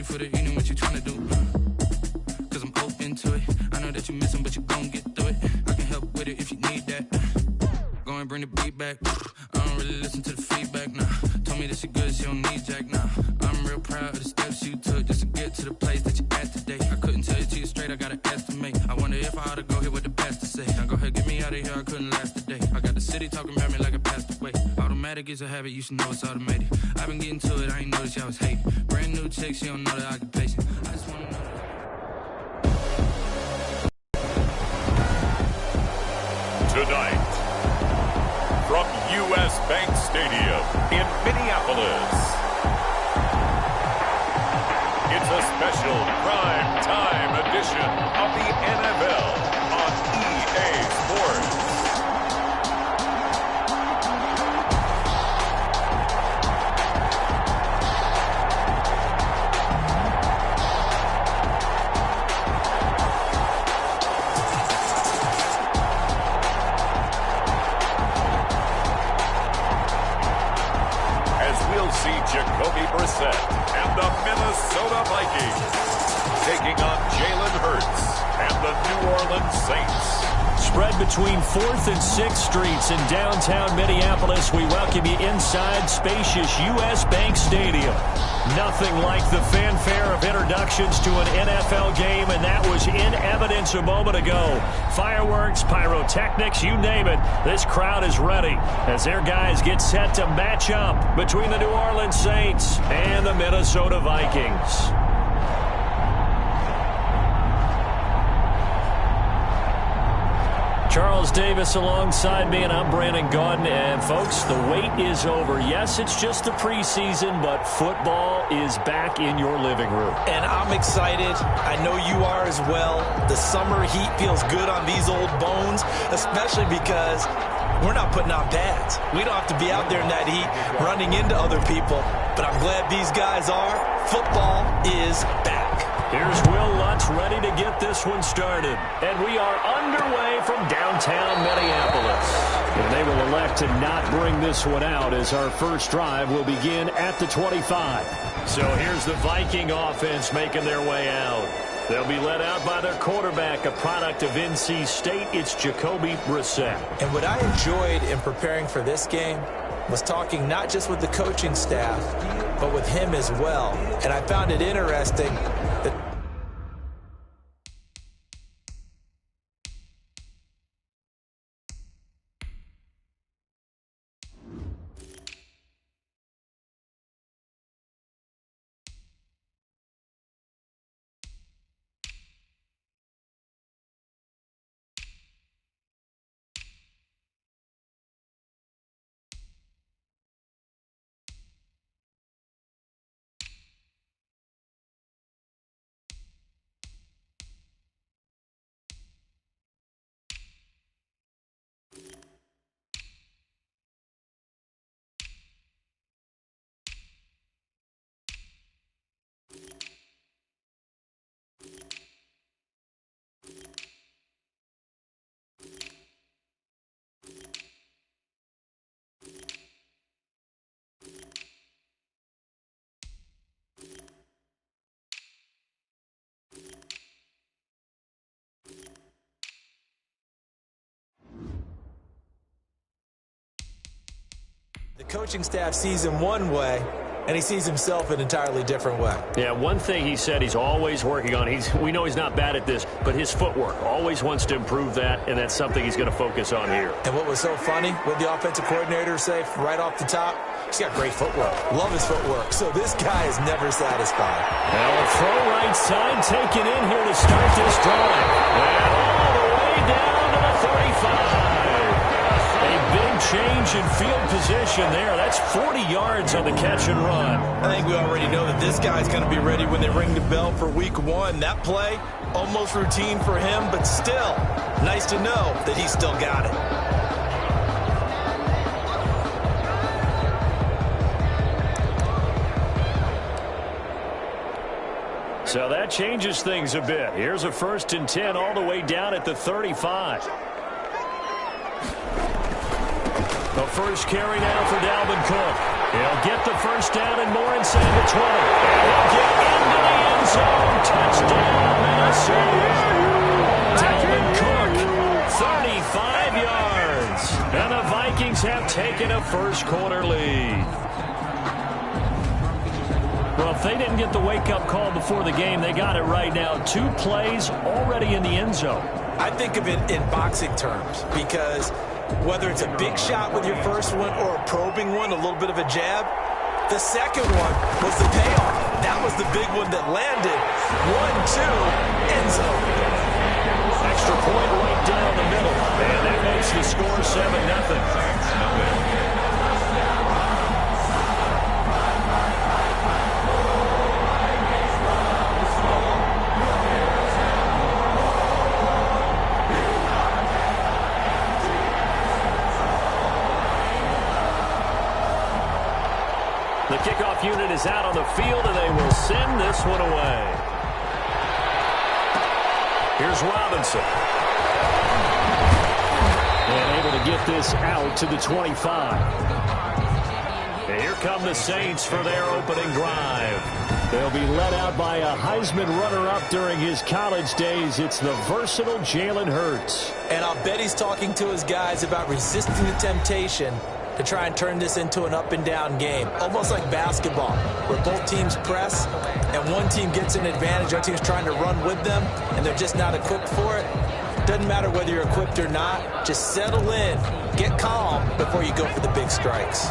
you for the evening, what you tryna do? Cause I'm open to it. I know that you missing, but you gon' get through it. I can help with it if you need that. Go and bring the beat back. I don't really listen to the feedback, nah. Told me that she good, she don't need jack, nah. I'm real proud of the steps you took just to get to the place that you at today. I couldn't tell it to you straight, I gotta estimate. I wonder if I ought to go here with the best to say. Now go ahead, get me out of here, I couldn't last today. I got the city talking about me like I passed away. Automatic is a habit, you should know it's automated. I've been getting to it, I ain't noticed y'all was hating. Brand new chick, she don't know the occupation. I just wanna know that. Tonight, from U.S. Bank Stadium in Minneapolis, it's a special prime time edition of the NFL on EA Sports. Jacoby Brissett and the Minnesota Vikings taking on Jalen Hurts and the New Orleans Saints. Spread between 4th and 6th Streets in downtown Minneapolis. We welcome you inside spacious U.S. Bank Stadium. Nothing like the fanfare of introductions to an NFL game, and that was in evidence a moment ago. Fireworks, pyrotechnics, you name it. This crowd is ready as their guys get set to match up between the New Orleans Saints and the Minnesota Vikings. Charles Davis alongside me, and I'm Brandon Gaudin. And, folks, the wait is over. Yes, it's just the preseason, but football is back in your living room. And I'm excited. I know you are as well. The summer heat feels good on these old bones, especially because we're not putting on pads. We don't have to be out there in that heat running into other people. But I'm glad these guys are. Football is back. Here's Will Lutz ready to get this one started. And we are underway from downtown Minneapolis. And they will elect to not bring this one out as our first drive will begin at the 25. So here's the Viking offense making their way out. They'll be led out by their quarterback, a product of NC State. It's Jacoby Brissett. And what I enjoyed in preparing for this game was talking not just with the coaching staff, but with him as well. And I found it interesting that the coaching staff sees him one way, and he sees himself an entirely different way. Yeah, one thing he said he's always working on, we know he's not bad at this, but his footwork, always wants to improve that, and that's something he's going to focus on here. And what was so funny, what the offensive coordinator say right off the top, he's got great footwork. Love his footwork. So this guy is never satisfied. Well, a throw right side taken in here to start this drive. And all the way down to the 35. A big change in field position there. That's 40 yards on the catch and run. I think we already know that this guy's going to be ready when they ring the bell for week one. That play, almost routine for him, but still, nice to know that he's still got it. So that changes things a bit. Here's a 1st and 10 all the way down at the 35. The first carry now for Dalvin Cook. He'll get the first down and more inside the 20. He'll get into the end zone. Touchdown, Minnesota. Dalvin Cook, 35 yards. And the Vikings have taken a first-quarter lead. Well, if they didn't get the wake-up call before the game, they got it right now. 2 plays already in the end zone. I think of it in boxing terms because whether it's a big shot with your first one or a probing one, a little bit of a jab, the second one was the payoff. That was the big one that landed. 1-2, end zone. Extra point right down the middle. And that makes the score 7-0. The kickoff unit is out on the field, and they will send this one away. Here's Robinson. And able to get this out to the 25. And here come the Saints for their opening drive. They'll be led out by a Heisman runner-up during his college days. It's the versatile Jalen Hurts. And I'll bet he's talking to his guys about resisting the temptation to try and turn this into an up-and-down game, almost like basketball, where both teams press and one team gets an advantage, the other team's trying to run with them, and they're just not equipped for it. Doesn't matter whether you're equipped or not. Just settle in, get calm before you go for the big strikes.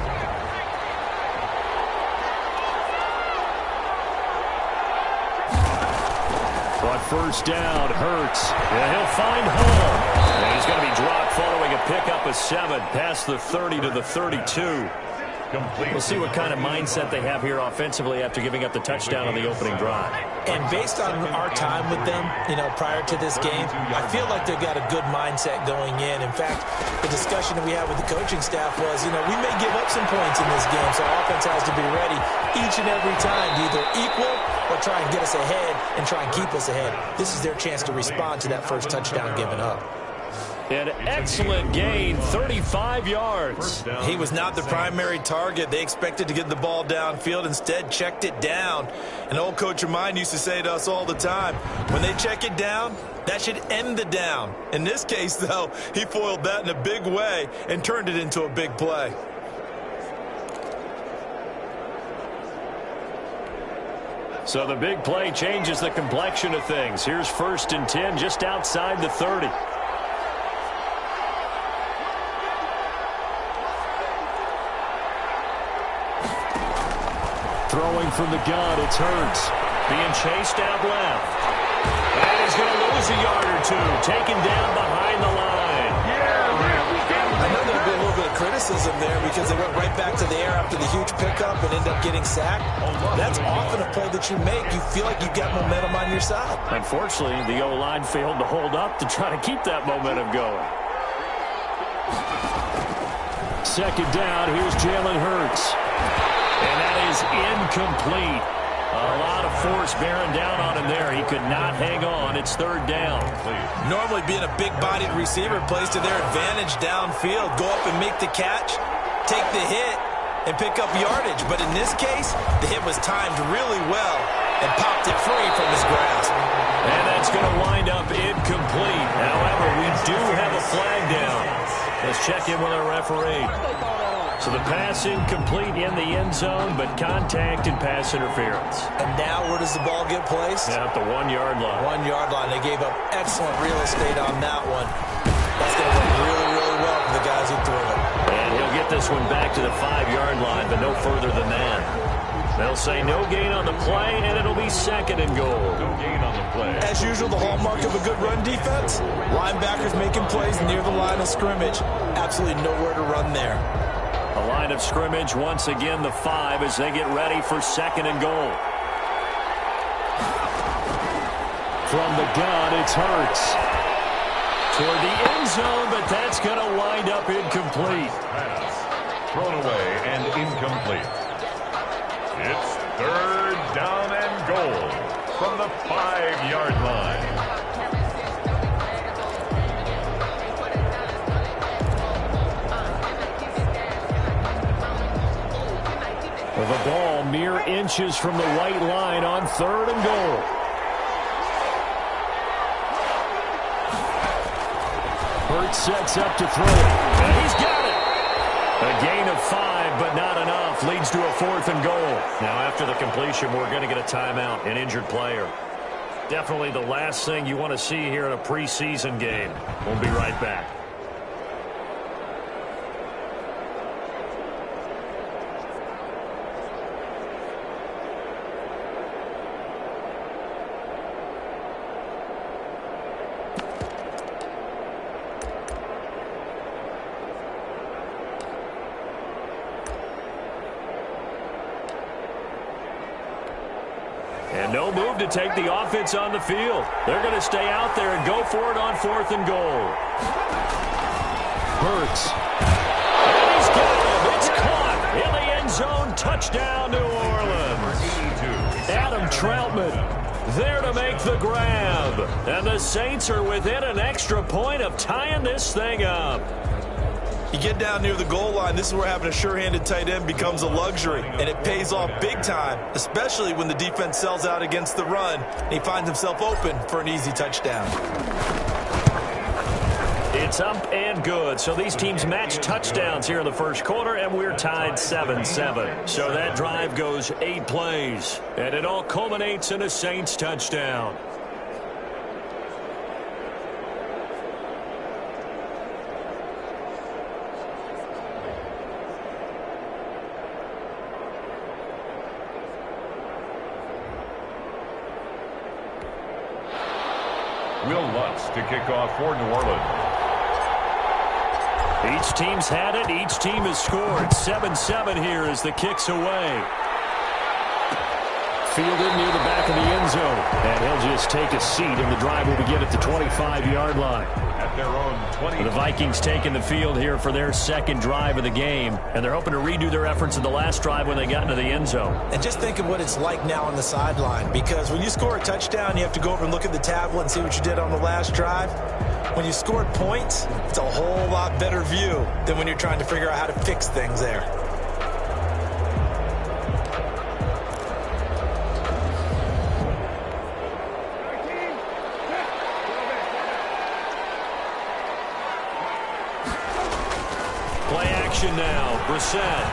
On first down, Hurts. And he'll find Hall. And he's going to be dropped following a pickup of 7 past the 30 to the 32. We'll see what kind of mindset they have here offensively after giving up the touchdown on the opening drive. And based on our time with them, prior to this game, I feel like they've got a good mindset going in. In fact, the discussion that we had with the coaching staff was, we may give up some points in this game, so our offense has to be ready each and every time to either equal or try and get us ahead and try and keep us ahead. This is their chance to respond to that first touchdown given up. An excellent gain, 35 yards. He was not the primary target. They expected to get the ball downfield. Instead, checked it down. An old coach of mine used to say to us all the time, when they check it down, that should end the down. In this case, though, he foiled that in a big way and turned it into a big play. So the big play changes the complexion of things. Here's 1st and 10 just outside the 30. Throwing from the gun, it's Hurts. Being chased out left. And he's going to lose a yard or 2. Taken down behind the line. I know there'll be a little bit of criticism there because they went right back to the air after the huge pickup and ended up getting sacked. That's often a play that you make. You feel like you've got momentum on your side. Unfortunately, the O-line failed to hold up to try to keep that momentum going. 2nd down, here's Jalen Hurts. And that is incomplete. A lot of force bearing down on him there. He could not hang on. It's 3rd down. Normally being a big-bodied receiver plays to their advantage downfield. Go up and make the catch, take the hit, and pick up yardage. But in this case, the hit was timed really well and popped it free from his grasp. And that's going to wind up incomplete. However, we do have a flag down. Let's check in with our referee. So the pass incomplete in the end zone, but contact and pass interference. And now where does the ball get placed? Yeah, at the 1-yard line. 1-yard line. They gave up excellent real estate on that one. That's going to work really, really well for the guys who threw it. And he'll get this one back to the 5-yard line, but no further than that. They'll say no gain on the play, and it'll be 2nd and goal. No gain on the play. As usual, the hallmark of a good run defense, linebackers making plays near the line of scrimmage. Absolutely nowhere to run there. A line of scrimmage, once again, the 5 as they get ready for 2nd and goal. From the gun, it's Hurts. Toward the end zone, but that's going to wind up incomplete. Pass thrown away and incomplete. It's 3rd down and goal from the 5-yard line. The ball mere inches from the white line on 3rd and goal. Hurts sets up to throw it. And he's got it. A gain of 5, but not enough. Leads to a 4th and goal. Now, after the completion, we're going to get a timeout, an injured player. Definitely the last thing you want to see here in a preseason game. We'll be right back. And no move to take the offense on the field. They're going to stay out there and go for it on 4th and goal. Hurts. And he's got him. It's caught in the end zone. Touchdown, New Orleans. Adam Troutman there to make the grab. And the Saints are within an extra point of tying this thing up. You get down near the goal line, this is where having a sure-handed tight end becomes a luxury, and it pays off big time, especially when the defense sells out against the run, and he finds himself open for an easy touchdown. It's up and good. So these teams match touchdowns here in the first quarter, and we're tied 7-7. So that drive goes 8 plays, and it all culminates in a Saints touchdown. Will Lutz to kick off for New Orleans. Each team's had it. Each team has scored. 7-7 here as the kick's away. Fielded near the back of the end zone. And he'll just take a seat, and the drive will begin at the 25-yard line. At their own 20. The Vikings taking the field here for their second drive of the game. And they're hoping to redo their efforts in the last drive when they got into the end zone. And just think of what it's like now on the sideline, because when you score a touchdown, you have to go over and look at the tablet and see what you did on the last drive. When you scored points, it's a whole lot better view than when you're trying to figure out how to fix things there. Play action now. Brissett.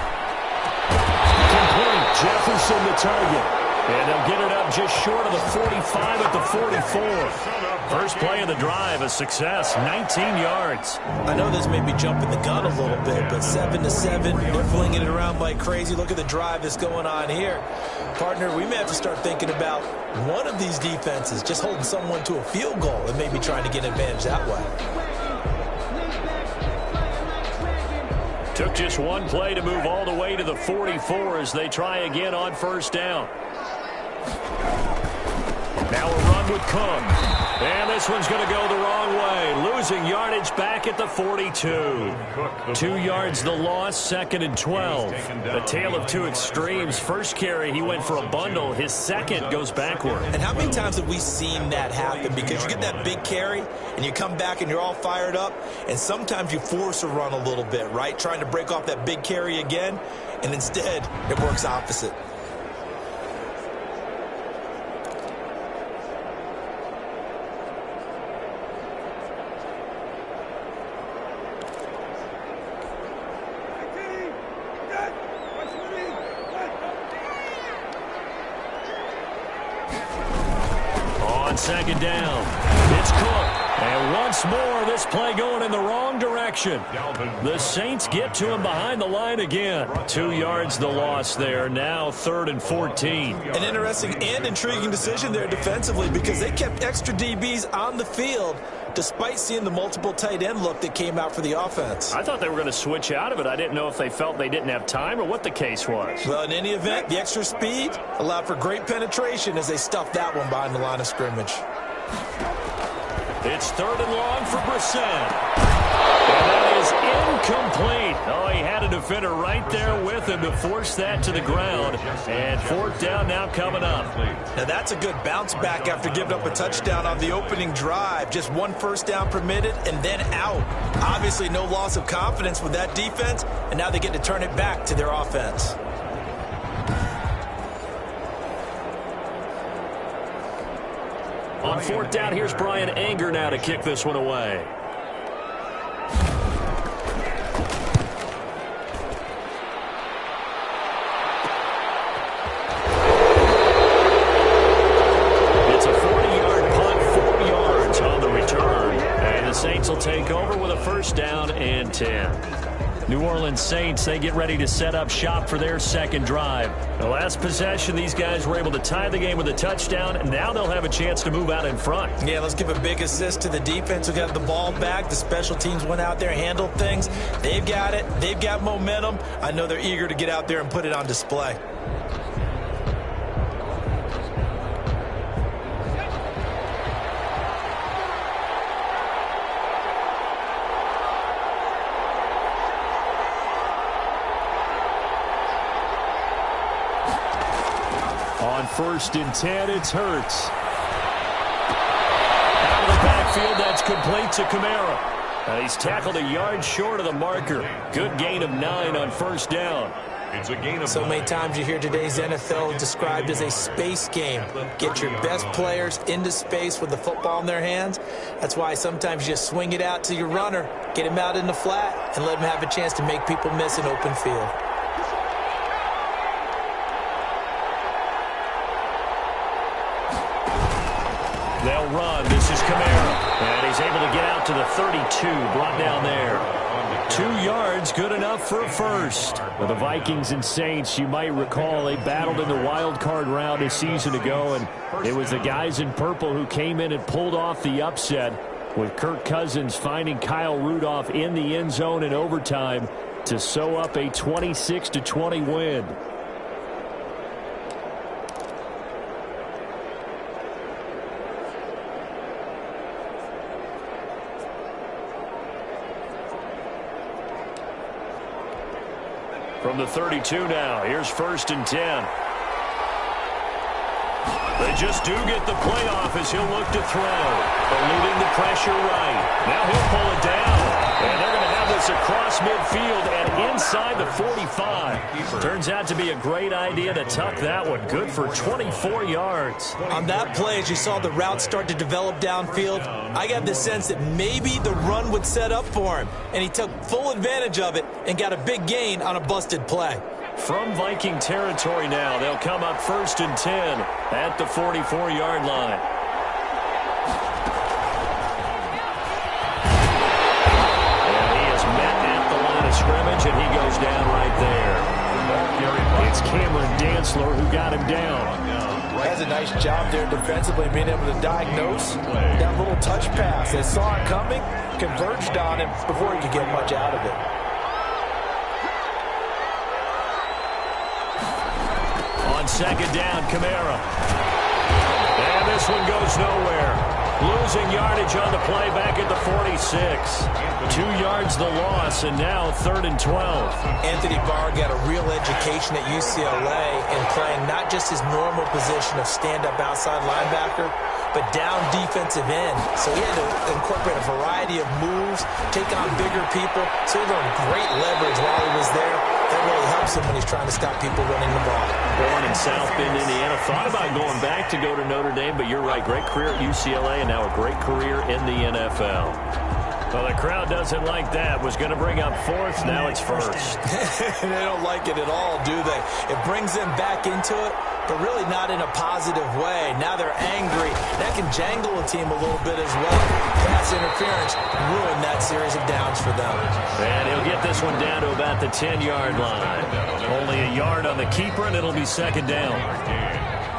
Complete. Jefferson the target. And they'll get it up just short of the 45 at the 44. First play of the drive, a success, 19 yards. I know this may be jumping the gun a little bit, but 7-7, they're flinging it around like crazy. Look at the drive that's going on here. Partner, we may have to start thinking about one of these defenses just holding someone to a field goal and maybe trying to get an advantage that way. Took just one play to move all the way to the 44 as they try again on first down. Now a run would come. And this one's going to go the wrong way. Losing yardage back at the 42. 2 yards the loss, 2nd and 12. A tale of two extremes. First carry, he went for a bundle. His second goes backward. And how many times have we seen that happen? Because you get that big carry, and you come back and you're all fired up, and sometimes you force a run a little bit, right? Trying to break off that big carry again, and instead it works opposite. Second down. It's Cook. And once more, this play going in the wrong direction. The Saints get to him behind the line again. 2 yards the loss there. Now 3rd and 14. An interesting and intriguing decision there defensively, because they kept extra DBs on the field despite seeing the multiple tight end look that came out for the offense. I thought they were going to switch out of it. I didn't know if they felt they didn't have time or what the case was. Well, in any event, the extra speed allowed for great penetration as they stuffed that one behind the line of scrimmage. It's 3rd and long for Brissett. And that is incomplete. Oh, he had a defender right there with him to force that to the ground. And 4th down now coming up. Now that's a good bounce back after giving up a touchdown on the opening drive. Just 1 first down permitted and then out. Obviously no loss of confidence with that defense, and now they get to turn it back to their offense. On fourth down, here's Brian Anger now to kick this one away. It's a 40-yard punt, 4 yards on the return. And the Saints will take over with a first down and 10. New Orleans Saints, they get ready to set up shop for their second drive. The last possession, these guys were able to tie the game with a touchdown, and now they'll have a chance to move out in front. Yeah, let's give a big assist to the defense who got the ball back. The special teams went out there, handled things. They've got it. They've got momentum. I know they're eager to get out there and put it on display. On first and 10, it's Hurts. Out of the backfield, that's complete to Kamara. He's tackled a yard short of the marker. Good gain of 9 on first down. It's a gain of So many times you hear today's NFL described as a space game. Get your best players into space with the football in their hands. That's why sometimes you just swing it out to your runner, get him out in the flat, and let him have a chance to make people miss an open field. They'll run. This is Kamara. And he's able to get out to the 32, brought down there. 2 yards, good enough for a first. Well, the Vikings and Saints, you might recall, they battled in the wild card round a season ago, and it was the guys in purple who came in and pulled off the upset, with Kirk Cousins finding Kyle Rudolph in the end zone in overtime to sew up a 26-20 win. From the 32 now, here's first and 10. They just do get the playoff as he'll look to throw. Eluding the pressure right. Now he'll pull it down. And they're going to have this across midfield and inside the 45. Turns out to be a great idea to tuck that one. Good for 24 yards. On that play, as you saw the route start to develop downfield, I got the sense that maybe the run would set up for him. And he took full advantage of it and got a big gain on a busted play. From Viking territory now, they'll come up first and 10 at the 44-yard line. And he is met at the line of scrimmage, and he goes down right there. It's Cameron Dantzler who got him down. Has a nice job there defensively, being able to diagnose that little touch pass. They saw it coming, converged on him before he could get much out of it. On second down, Kamara. And this one goes nowhere. Losing yardage on the play back at the 46. 2 yards the loss, and now 3rd and 12. Anthony Barr got a real education at UCLA in playing not just his normal position of stand-up outside linebacker, but down defensive end. So he had to incorporate a variety of moves, take on bigger people. So he learned great leverage while he was there. That really helps him when he's trying to stop people running the ball. Born in South Bend, Indiana. Thought about going back to go to Notre Dame, but you're right. Great career at UCLA and now a great career in the NFL. Well, the crowd doesn't like that. Was going to bring up 4th. Now it's 1st. They don't like it at all, do they? It brings them back into it, but really not in a positive way. Now they're angry. That can jangle a team a little bit as well. Pass interference ruined that series of downs for them. And he'll get this one down to about the 10-yard line. Only a yard on the keeper, and it'll be second down.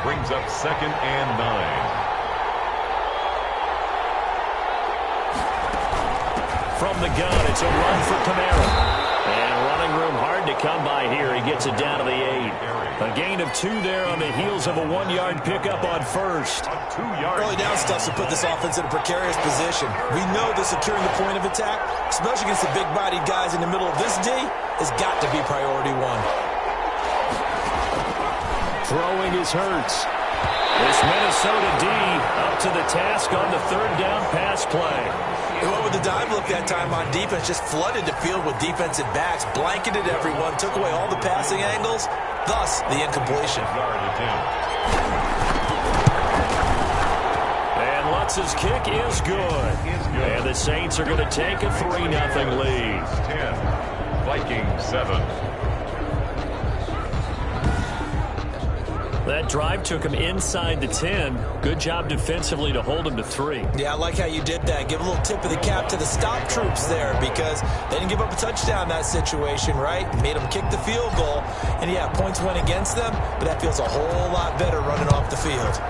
Brings up 2nd and 9. From the gun, it's a run for Kamara. And running room hard to come by here. He gets it down to the 8. A gain of 2 there on the heels of a 1-yard pickup on first. Early down stuff to put this offense in a precarious position. We know that securing the point of attack, especially against the big-bodied guys in the middle of this D, has got to be priority 1. Throwing is Hurts. This Minnesota D up to the task on the 3rd down pass play. They went with the dime look that time on defense, just flooded the field with defensive backs, blanketed everyone, took away all the passing angles, thus the incompletion. And Hurts' kick is good. And the Saints are going to take a 3-0 lead. 10, Vikings 7. That drive took him inside the 10. Good job defensively to hold him to 3. Yeah, I like how you did that. Give a little tip of the cap to the stop troops there because they didn't give up a touchdown in that situation, right? Made them kick the field goal. And, yeah, points went against them, but that feels a whole lot better running off the field.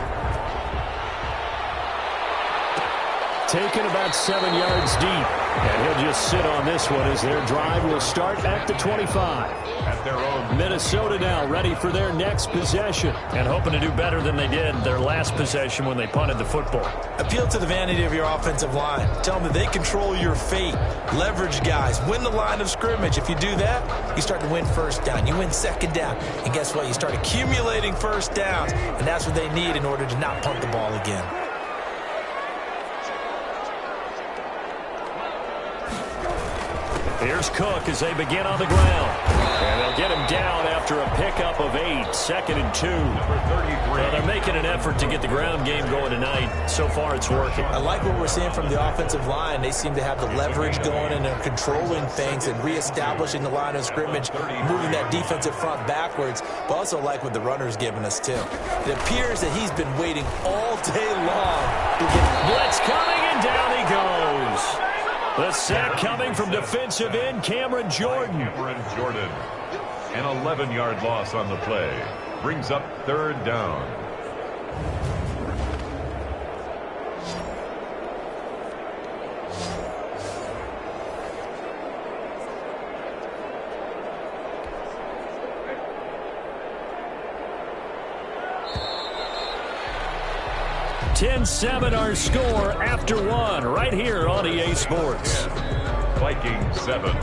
Taken about 7 yards deep. And he'll just sit on this one as their drive will start at the 25. At their own. Minnesota now ready for their next possession. And hoping to do better than they did their last possession when they punted the football. Appeal to the vanity of your offensive line. Tell them that they control your fate. Leverage guys. Win the line of scrimmage. If you do that, you start to win first down. You win second down. And guess what? You start accumulating first downs. And that's what they need in order to not punt the ball again. Here's Cook as they begin on the ground. And they'll get him down after a pickup of 8, 2nd and 2. Well, they're making an effort to get the ground game going tonight. So far, it's working. I like what we're seeing from the offensive line. They seem to have the leverage going and they're controlling things and reestablishing the line of scrimmage, moving that defensive front backwards. But also like what the runner's giving us, too. It appears that he's been waiting all day long to get blitz coming, and down he goes. The sack coming from defensive end Cameron Jordan. An 11-yard loss on the play. Brings up 3rd down. (10-7) our score after 1 right here on EA Sports. Vikings 7.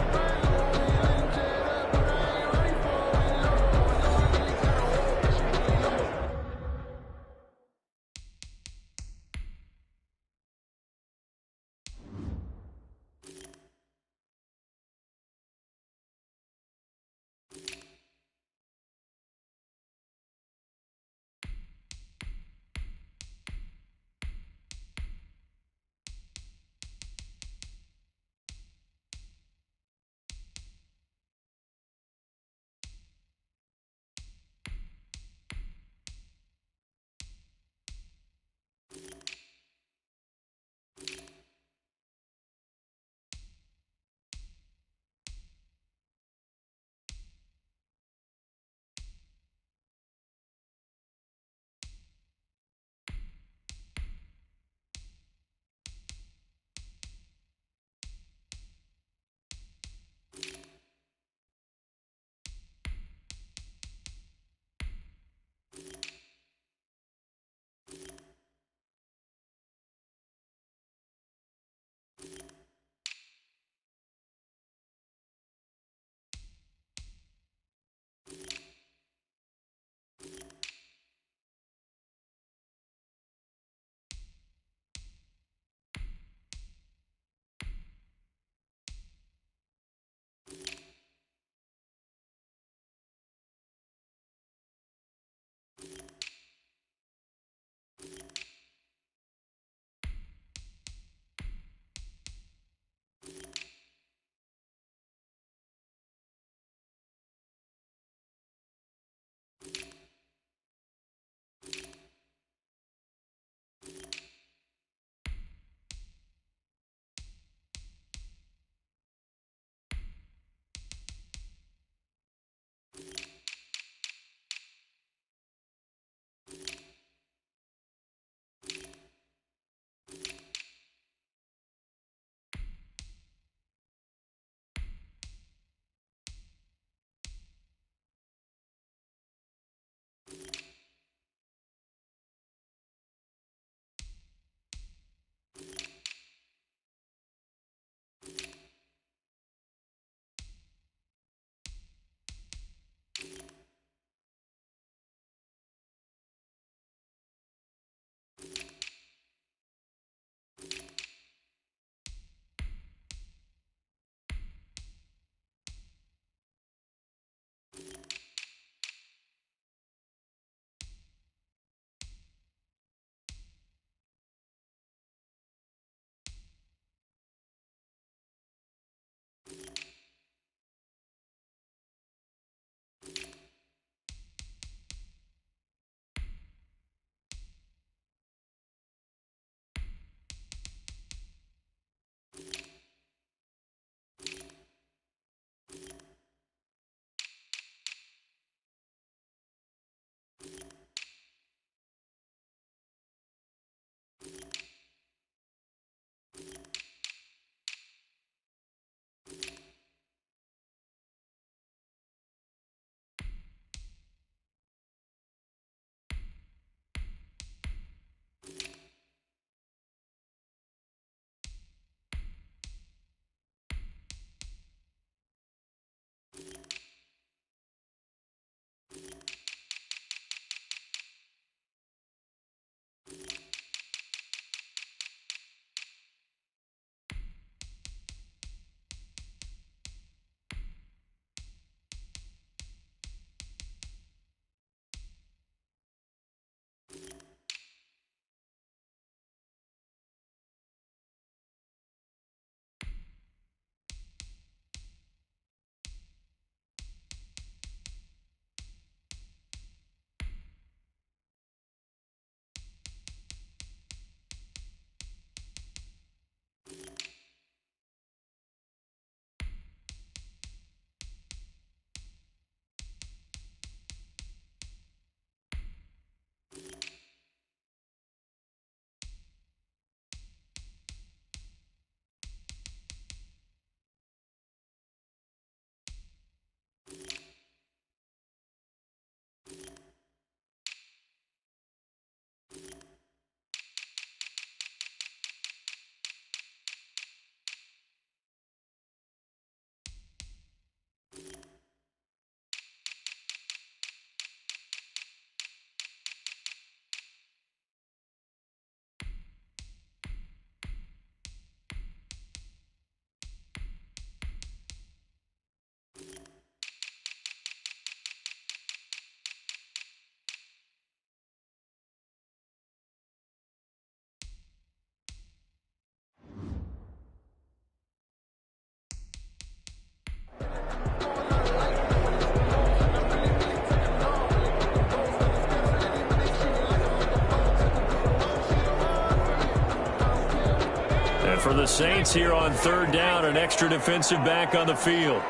the Saints here on third down, an extra defensive back on the field.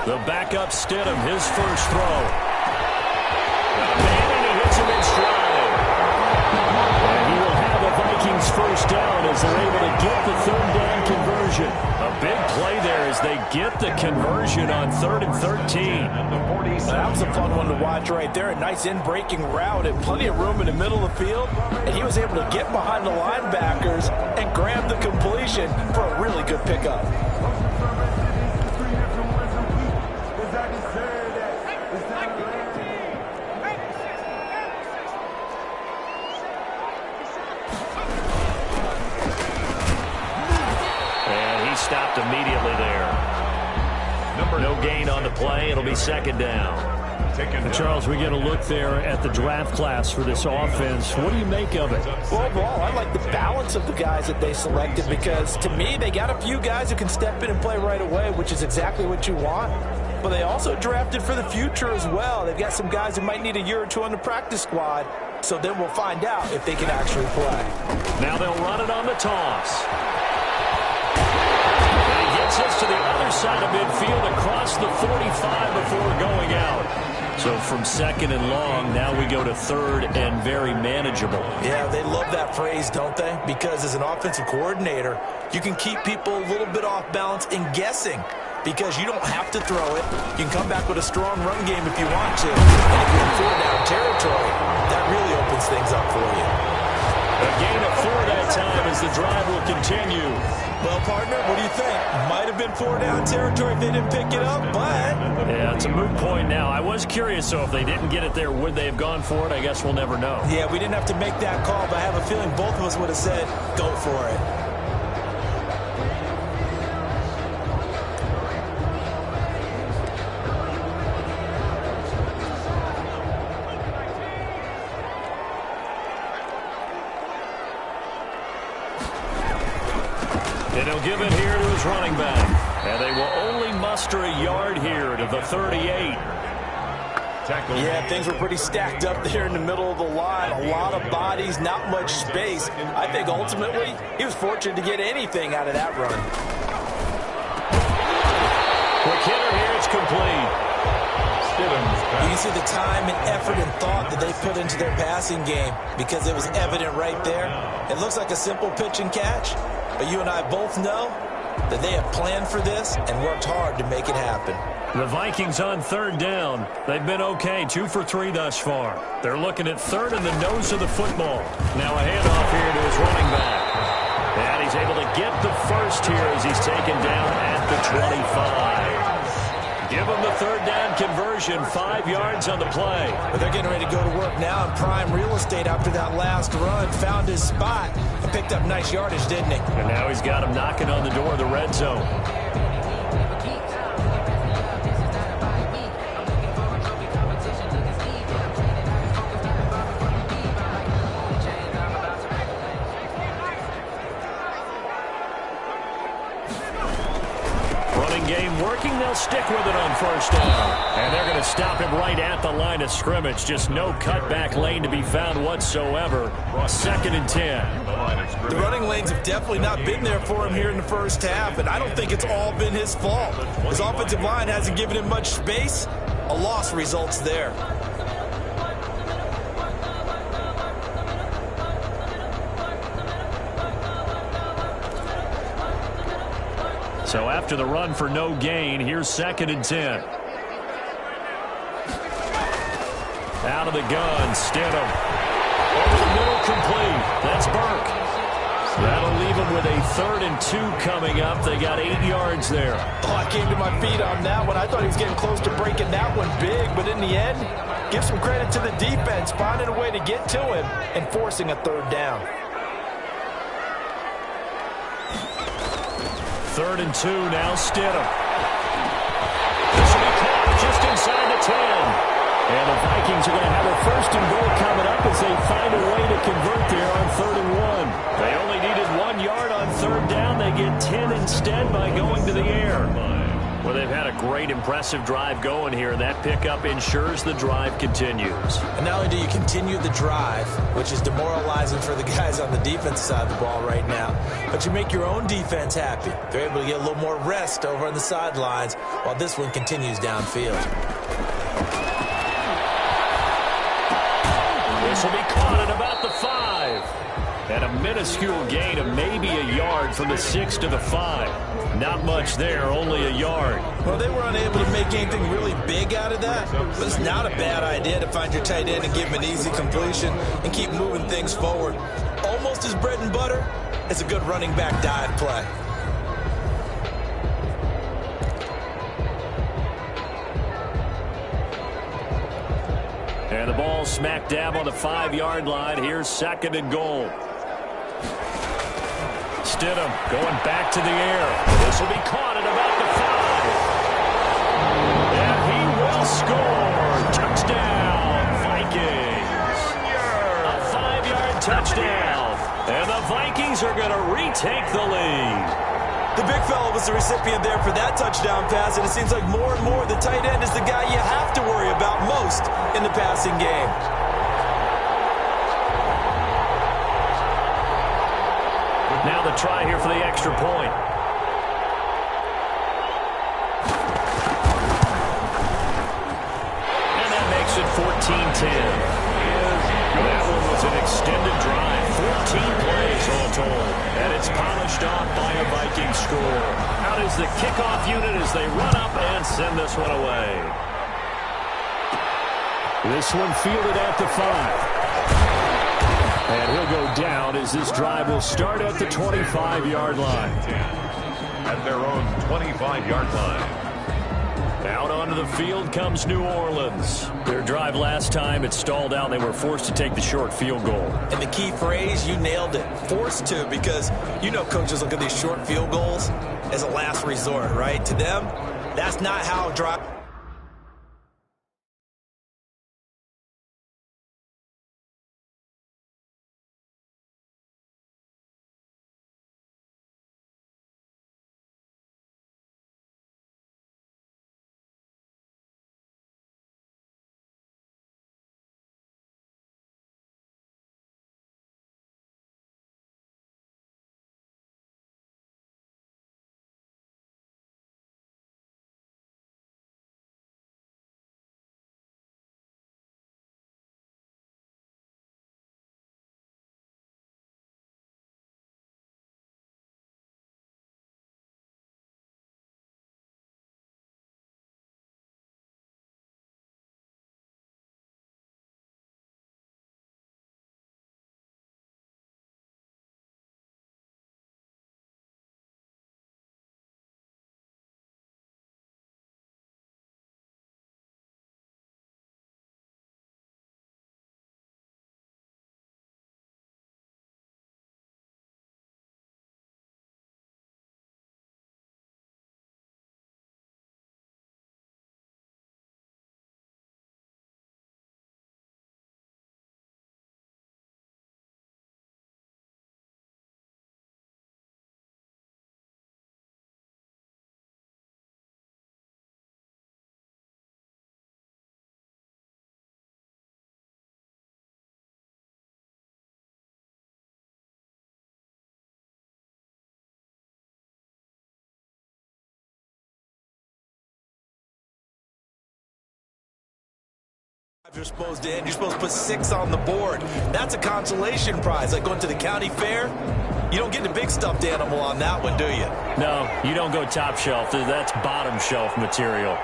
The backup Stidham, his first throw. Got a man and he hits him in stride. And he will have the Vikings first down as they're able to get the third down conversion. A big play there as they get the conversion on 3rd and 13. That was a fun one to watch right there. A nice in-breaking route and plenty of room in the middle of the field. And he was able to get behind the linebackers and grab the completion for a really good pickup. Stopped immediately there. No gain on the play. It'll be second down. Charles, we get a look there at the draft class for this offense. What do you make of it? Well, overall, I like the balance of the guys that they selected because, to me, they got a few guys who can step in and play right away, which is exactly what you want. But they also drafted for the future as well. They've got some guys who might need a year or two on the practice squad, so then we'll find out if they can actually play. Now they'll run it on the toss. Gets us to the other side of midfield across the 45 before going out. So from second and long, now we go to third and very manageable. Yeah, they love that phrase, don't they? Because as an offensive coordinator, you can keep people a little bit off balance and guessing because you don't have to throw it. You can come back with a strong run game if you want to. And if you're in 4-down territory, that really opens things up for you. A gain of 4 that time as the drive will continue. Well, partner, what do you think? Might have been 4-down territory if they didn't pick it up, but... Yeah, it's a moot point now. I was curious, so if they didn't get it there, would they have gone for it? I guess we'll never know. Yeah, we didn't have to make that call, but I have a feeling both of us would have said, go for it. And he'll give it here to his running back. And they will only muster a yard here to the 38. Yeah, things were pretty stacked up there in the middle of the line. A lot of bodies, not much space. I think ultimately he was fortunate to get anything out of that run. Quick hitter here, it's complete. You see the time and effort and thought that they put into their passing game because it was evident right there. It looks like a simple pitch and catch. But you and I both know that they have planned for this and worked hard to make it happen. The Vikings on third down. They've been okay, 2 for 3 thus far. They're looking at third in the nose of the football. Now a handoff here to his running back. And he's able to get the first here as he's taken down at the 25. Give him the third down conversion, 5 yards on the play. But they're getting ready to go to work now in prime real estate after that last run. Found his spot and picked up nice yardage, didn't he? And now he's got him knocking on the door of the red zone. Game working, they'll stick with it on first down. And they're going to stop him right at the line of scrimmage. Just no cutback lane to be found whatsoever. 2nd and 10. The running lanes have definitely not been there for him here in the first half, and I don't think it's all been his fault. His offensive line hasn't given him much space. A loss results there. So after the run for no gain, here's 2nd and 10. Out of the gun, Stidham. Over the middle, complete. That's Burke. That'll leave him with a 3rd and 2 coming up. They got 8 yards there. Oh, I came to my feet on that one. I thought he was getting close to breaking that one big, but in the end, give some credit to the defense, finding a way to get to him and forcing a 3rd down. 3rd and 2, now Stidham. This will be caught just inside the 10. And the Vikings are going to have a 1st and goal coming up as they find a way to convert there on 3rd and 1. They only needed 1 yard on 3rd down. They get 10 instead by going to the air. Well, they've had a great, impressive drive going here. That pickup ensures the drive continues. And not only do you continue the drive, which is demoralizing for the guys on the defense side of the ball right now, but you make your own defense happy. They're able to get a little more rest over on the sidelines while this one continues downfield. This will be caught at about the 5. And a minuscule gain of maybe a yard from the 6 to the 5. Not much there, only a yard. Well, they were unable to make anything really big out of that, but it's not a bad idea to find your tight end and give him an easy completion and keep moving things forward. Almost as bread and butter, it's a good running back dive play. And the ball smack dab on the 5-yard line. Here's 2nd and goal. Stidham going back to the air. This will be caught at about the 5. And he will score. Touchdown, Vikings. A 5-yard touchdown. And the Vikings are going to retake the lead. The big fella was the recipient there for that touchdown pass, and it seems like more and more the tight end is the guy you have to worry about most in the passing game. Now the try here for the extra point. And that makes it 14-10. That one was an extended drive. 14 plays all told. And it's polished off by a Viking score. Out is the kickoff unit as they run up and send this one away. This one fielded at the 5. And he'll go down as this drive will start at the 25-yard line. At their own 25-yard line. Out onto the field comes New Orleans. Their drive last time, it stalled out. They were forced to take the short field goal. And the key phrase, you nailed it, forced to, because you know coaches look at these short field goals as a last resort, right? To them, that's not how drive... You're supposed to end. You're supposed to put 6 on the board. That's a consolation prize, like going to the county fair. You don't get the big stuffed animal on that one, do you? No, you don't go top shelf. That's bottom shelf material.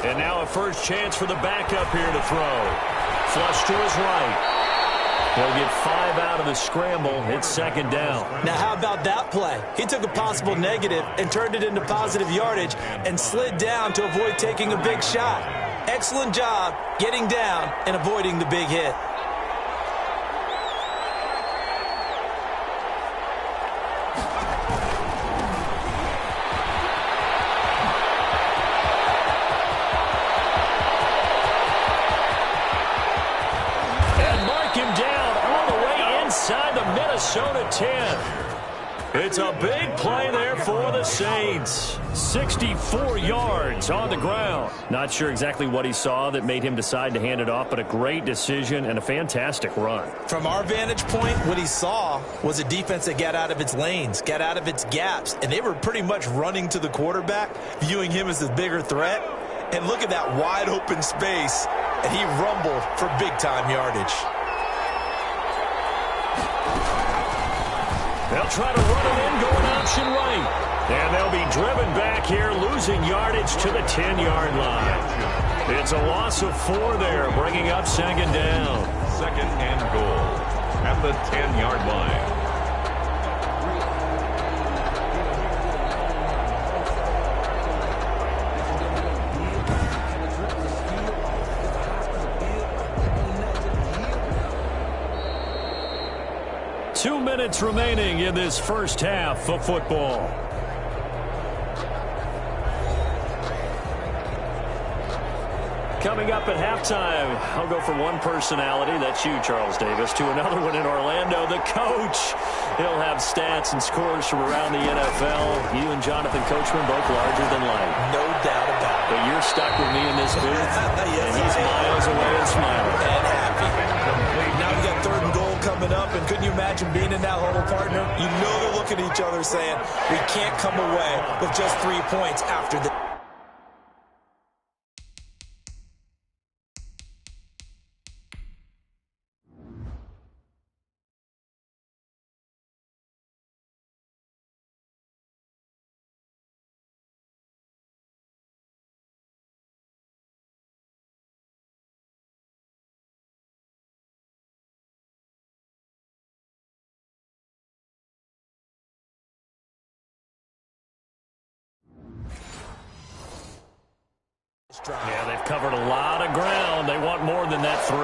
And now a first chance for the backup here to throw. Flush to his right. He'll get 5 out of the scramble. It's 2nd down. Now, how about that play? He took a possible negative and turned it into positive yardage and slid down to avoid taking a big shot. Excellent job getting down and avoiding the big hit. It's a big play there for the Saints. 64 yards on the ground. Not sure exactly what he saw that made him decide to hand it off, but a great decision and a fantastic run. From our vantage point, what he saw was a defense that got out of its lanes, got out of its gaps, and they were pretty much running to the quarterback, viewing him as the bigger threat. And look at that wide open space, and he rumbled for big-time yardage. They'll try to run it in, going option right. And they'll be driven back here, losing yardage to the 10-yard line. It's a loss of 4 there, bringing up second down. Second and goal at the 10-yard line. Two minutes remaining in this first half of football. Coming up at halftime, I'll go from one personality, that's you, Charles Davis, to another one in Orlando, the coach. He'll have stats and scores from around the NFL. You and Jonathan Coachman both larger than life. No doubt about it. But you're stuck with me in this booth, Yes, and he's miles away and smiling. And happy. Now we got third and goal coming up, and couldn't you imagine being in that huddle, partner? You know they're looking at each other saying, we can't come away with just 3 points after this. Yeah, they've covered a lot of ground. They want more than that 3.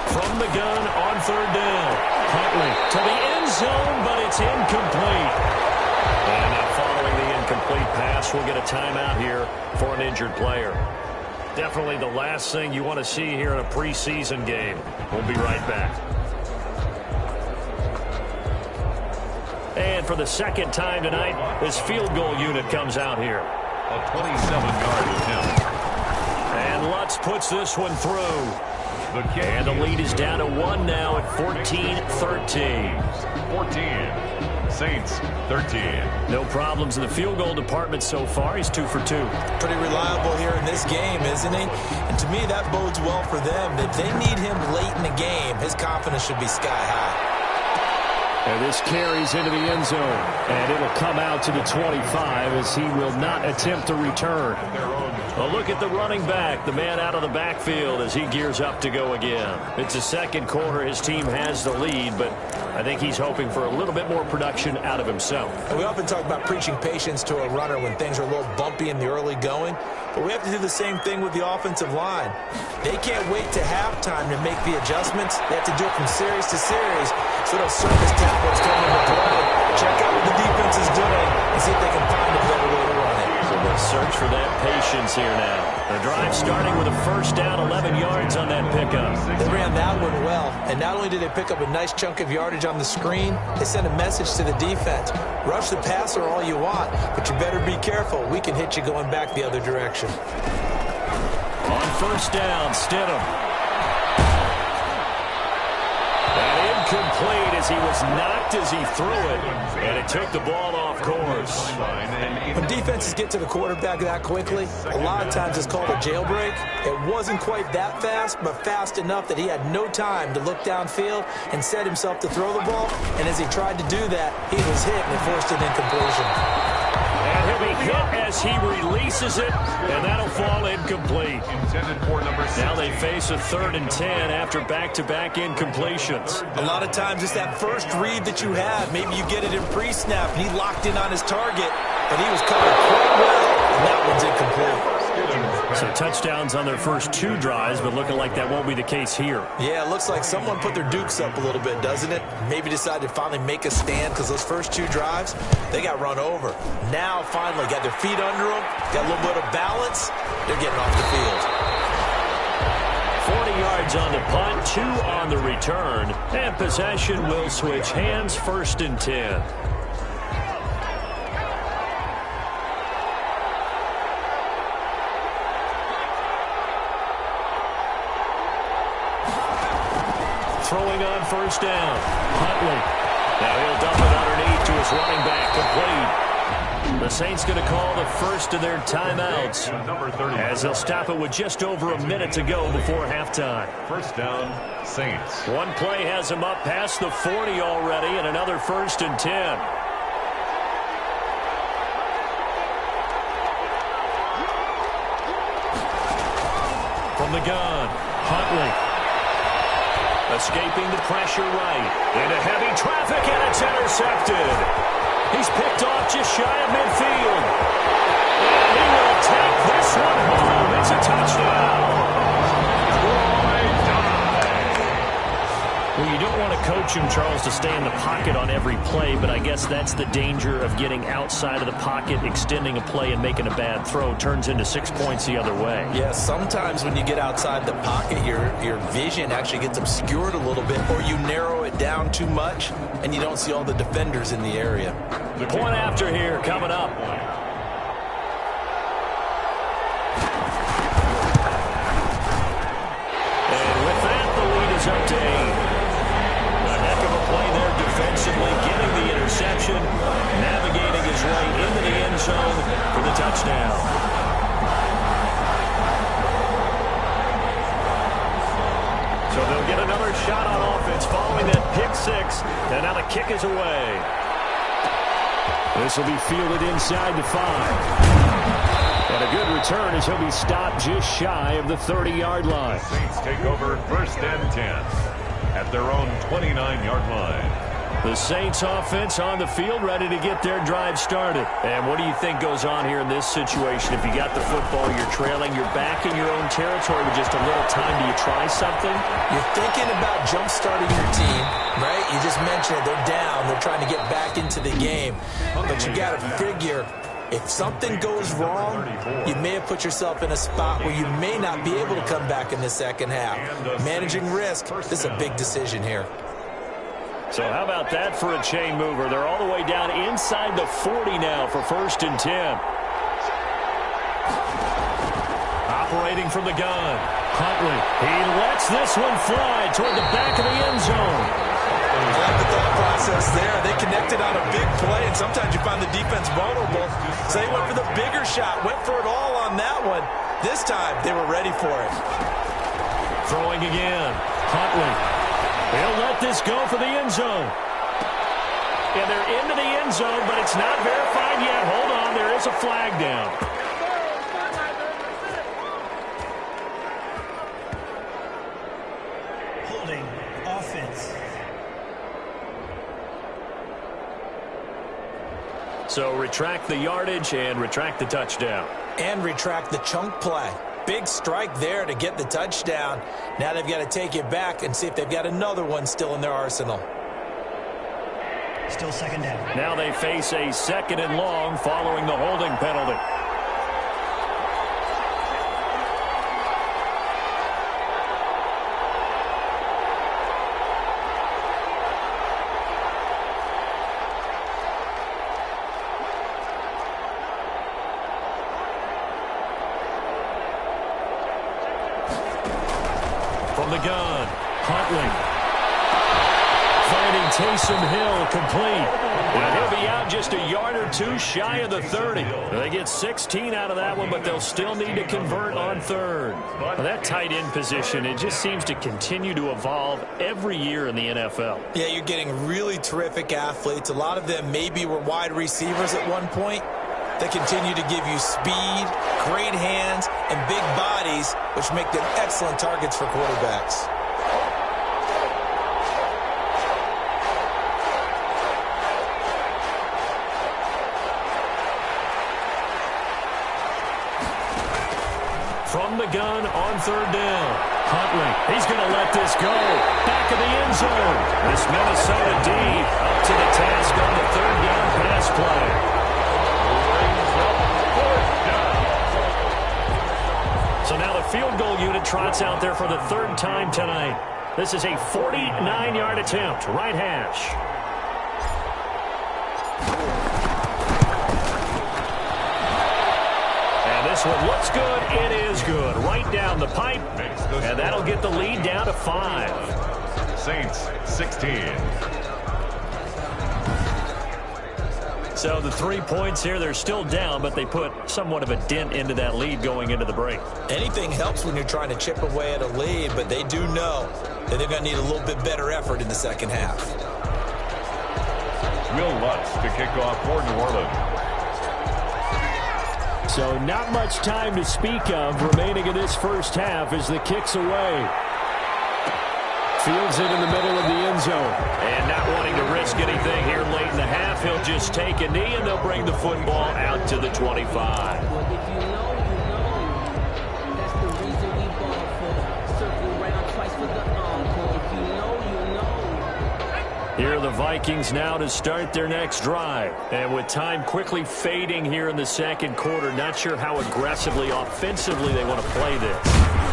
From the gun on third down. Huntley to the end zone, but it's incomplete. And now following the incomplete pass, we'll get a timeout here for an injured player. Definitely the last thing you want to see here in a preseason game. We'll be right back. And for the second time tonight, this field goal unit comes out here. A 27-yard attempt. And Lutz puts this one through. And the lead is down to 1 now at 14-13. 14. Saints 13. No problems in the field goal department so far. He's 2 for 2. Pretty reliable here in this game, isn't he? And to me, that bodes well for them. If they need him late in the game, his confidence should be sky high. And this carries into the end zone. And it'll come out to the 25 as he will not attempt to return. A look at the running back, the man out of the backfield as he gears up to go again. It's the second quarter. His team has the lead, but I think he's hoping for a little bit more production out of himself. And we often talk about preaching patience to a runner when things are a little bumpy in the early going, but we have to do the same thing with the offensive line. They can't wait to halftime to make the adjustments. They have to do it from series to series, so those surface tempos come into play. Check out what the defense is doing and see if they can find a better way to run it. So let's search for that patience here now. The drive starting with a first down, 11 yards on that pickup. They ran that one well, and not only did they pick up a nice chunk of yardage on the screen, they sent a message to the defense. Rush the passer all you want, but you better be careful. We can hit you going back the other direction. On first down, Stidham. Incomplete as he was knocked as he threw it, and it took the ball off course. When defenses get to the quarterback that quickly, a lot of times it's called a jailbreak. It wasn't quite that fast, but fast enough that he had no time to look downfield and set himself to throw the ball, and as he tried to do that, he was hit and it forced an incompletion. And he'll be hit as he releases it, and that'll fall incomplete. Now they face a 3rd and 10 after back-to-back incompletions. A lot of times it's that first read that you have. Maybe you get it in pre-snap, and he locked in on his target, but he was covered quite well, and that one's incomplete. So touchdowns on their first 2 drives, but looking like that won't be the case here. Yeah, it looks like someone put their dukes up a little bit, doesn't it? Maybe decided to finally make a stand because those first 2 drives, they got run over. Now, finally, got their feet under them, got a little bit of balance. They're getting off the field. yards on the punt, 2 on the return, and possession will switch hands, 1st and 10. Throwing on 1st down. Huntley. Now he'll dump it underneath to his running back. Complete. The Saints going to call the first of their timeouts as they'll stop it with just over a minute to go before halftime. 1st down, Saints. One play has him up past the 40 already, and another 1st and 10. From the gun, Huntley. Escaping the pressure right. Into heavy traffic, and it's intercepted. He's picked off just shy of midfield. And he will take this one home. It's a touchdown. Well, you don't want to coach him, Charles, to stay in the pocket on every play, but I guess that's the danger of getting outside of the pocket, extending a play, and making a bad throw. Turns into 6 points the other way. Yeah, sometimes when you get outside the pocket, your vision actually gets obscured a little bit, or you narrow it down too much, and you don't see all the defenders in the area. The point after here coming up. And with that, the lead is up to 8. Play there defensively, getting the interception, navigating his way into the end zone for the touchdown. So they'll get another shot on offense following that pick 6, and now the kick is away. This will be fielded inside the 5. And a good return as he'll be stopped just shy of the 30-yard line. The Saints take over 1st and 10. At their own 29-yard line. The Saints offense on the field, ready to get their drive started. And what do you think goes on here in this situation? If you got the football, you're trailing, you're back in your own territory with just a little time. Do you try something? You're thinking about jump-starting your team, right? You just mentioned it. They're down. They're trying to get back into the game. But you got to figure, if something goes wrong, you may have put yourself in a spot where you may not be able to come back in the second half. Managing risk, this is a big decision here. So how about that for a chain mover? They're all the way down inside the 40 now for 1st and 10. Operating from the gun, Huntley. He lets this one fly toward the back of the end zone. I like the thought process there. They connected on a big play, and sometimes you find the defense vulnerable. So they went for the bigger shot, went for it all on that one. This time, they were ready for it. Throwing again, Huntley. He'll let this go for the end zone. And they're into the end zone, but it's not verified yet. Hold on, there is a flag down. Holding offense. So retract the yardage and retract the touchdown. And retract the chunk play. Big strike there to get the touchdown. Now they've got to take it back and see if they've got another one still in their arsenal. Still 2nd down. Now they face a 2nd and long following the holding penalty. From the gun, Huntley. Finding Taysom Hill complete. And he'll be out just a yard or two shy of the 30. They get 16 out of that one, but they'll still need to convert on 3rd. Well, that tight end position, it just seems to continue to evolve every year in the NFL. Yeah, you're getting really terrific athletes. A lot of them maybe were wide receivers at one point. They continue to give you speed, great hands, and big bodies, which make them excellent targets for quarterbacks. From the gun on 3rd down. Huntley, he's going to let this go. Back of the end zone. This Minnesota D up to the task on the 3rd down pass play. So now the field goal unit trots out there for the third time tonight. This is a 49-yard attempt, right hash. And this one looks good. It is good. Right down the pipe. And that'll get the lead down to 5. Saints 16. So the 3 points here, they're still down, but they put somewhat of a dent into that lead going into the break. Anything helps when you're trying to chip away at a lead, but they do know that they're going to need a little bit better effort in the second half. Will Lutz to kick off for New Orleans. So not much time to speak of remaining in this first half as the kick's away. Fields it in the middle of the end zone. And not wanting to risk anything here late in the half, he'll just take a knee, and they'll bring the football out to the 25. Here are the Vikings now to start their next drive. And with time quickly fading here in the second quarter, not sure how aggressively, offensively they want to play this.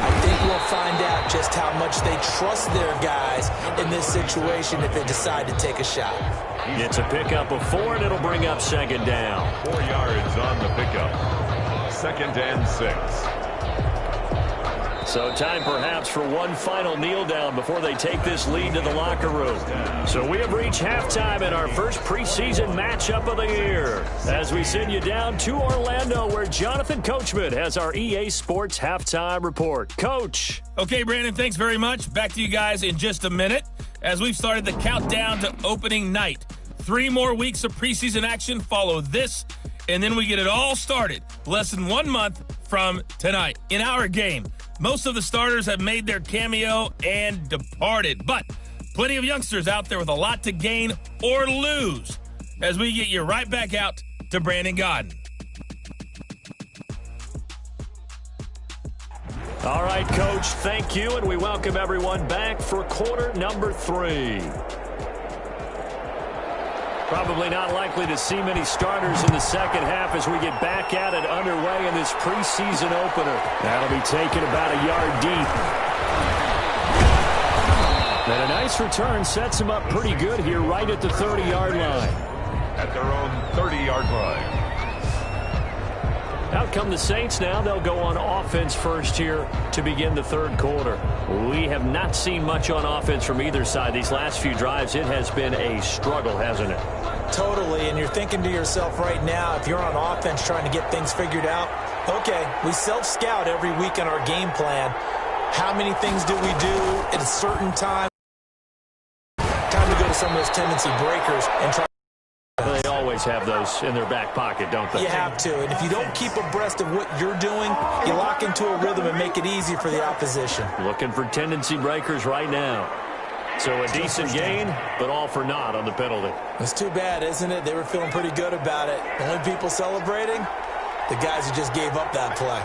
I think we'll find out just how much they trust their guys in this situation if they decide to take a shot. It's a pickup of 4, and it'll bring up second down. 4 yards on the pickup. 2nd and 6. So time perhaps for one final kneel down before they take this lead to the locker room. So we have reached halftime in our first preseason matchup of the year as we send you down to Orlando where Jonathan Coachman has our EA Sports halftime report. Coach. Okay, Brandon, thanks very much. Back to you guys in just a minute as we've started the countdown to opening night. 3 more weeks of preseason action follow this, and then we get it all started less than 1 month from tonight. In our game, most of the starters have made their cameo and departed, but plenty of youngsters out there with a lot to gain or lose as we get you right back out to Brandon Godden. All right, Coach, thank you, and we welcome everyone back for quarter number 3. Probably not likely to see many starters in the second half as we get back at it underway in this preseason opener. That'll be taken about a yard deep. And a nice return sets them up pretty good here right at the 30-yard line. At their own 30-yard line. Out come the Saints now. They'll go on offense first here to begin the third quarter. We have not seen much on offense from either side. These last few drives, it has been a struggle, hasn't it? Totally, and you're thinking to yourself right now, if you're on offense trying to get things figured out, okay, we self-scout every week in our game plan. How many things do we do at a certain time? Time to go to some of those tendency breakers and try. They always have those in their back pocket, don't they? You have to, and if you don't keep abreast of what you're doing, you lock into a rhythm and make it easy for the opposition. Looking for tendency breakers right now. So a decent gain, but all for naught on the penalty. It's too bad, isn't it? They were feeling pretty good about it. The only people celebrating, the guys who just gave up that play.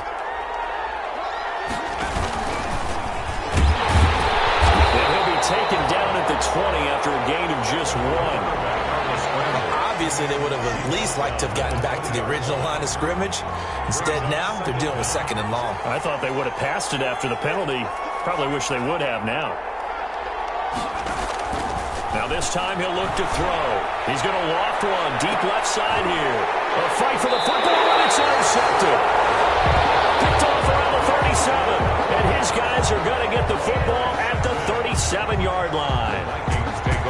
And he'll be taken down at the 20 after a gain of just 1. Obviously, they would have at least liked to have gotten back to the original line of scrimmage. Instead, now they're dealing with 2nd and long. I thought they would have passed it after the penalty. Probably wish they would have now. Now this time he'll look to throw. He's going to loft one deep left side here. A fight for the football, and it's intercepted. Picked off around the 37. And his guys are going to get the football at the 37-yard line.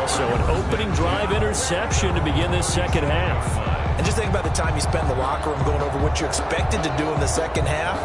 So an opening drive interception to begin this second half. And just think about the time you spend in the locker room going over what you expected to do in the second half.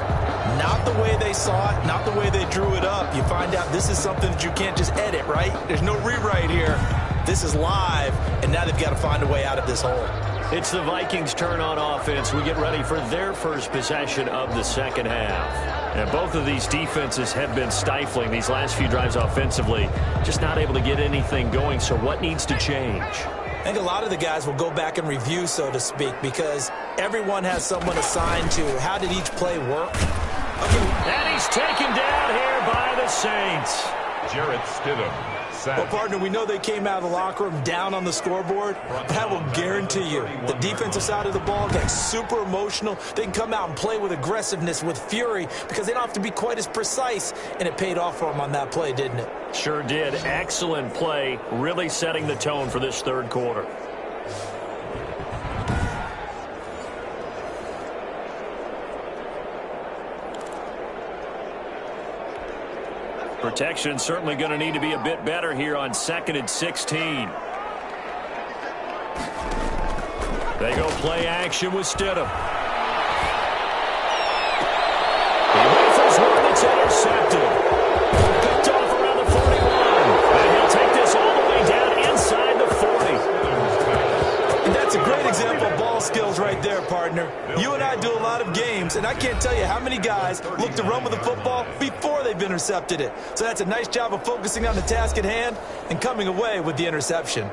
Not the way they saw it, not the way they drew it up. You find out this is something that you can't just edit, right? There's no rewrite here. This is live, and now they've got to find a way out of this hole. It's the Vikings' turn on offense. We get ready for their first possession of the second half. And both of these defenses have been stifling these last few drives offensively. Just not able to get anything going, so what needs to change? I think a lot of the guys will go back and review, so to speak, because everyone has someone assigned to how did each play work. And he's taken down here by the Saints. Jarrett Stidham. Well, partner, we know they came out of the locker room down on the scoreboard, but I will guarantee to you. The defensive side of the ball gets super emotional. They can come out and play with aggressiveness, with fury, because they don't have to be quite as precise. And it paid off for them on that play, didn't it? Sure did. Excellent play, really setting the tone for this third quarter. Protection certainly going to need to be a bit better here on 2nd and 16. They go play action with Stidham. He rifles one that's intercepted. Picked off around the 41. And he'll take this all the way down inside the 40. And that's a great example of ball skills right there, partner. You and I do a lot of games, and I can't tell you how many guys look to run with the football before they've intercepted it. So that's a nice job of focusing on the task at hand and coming away with the interception.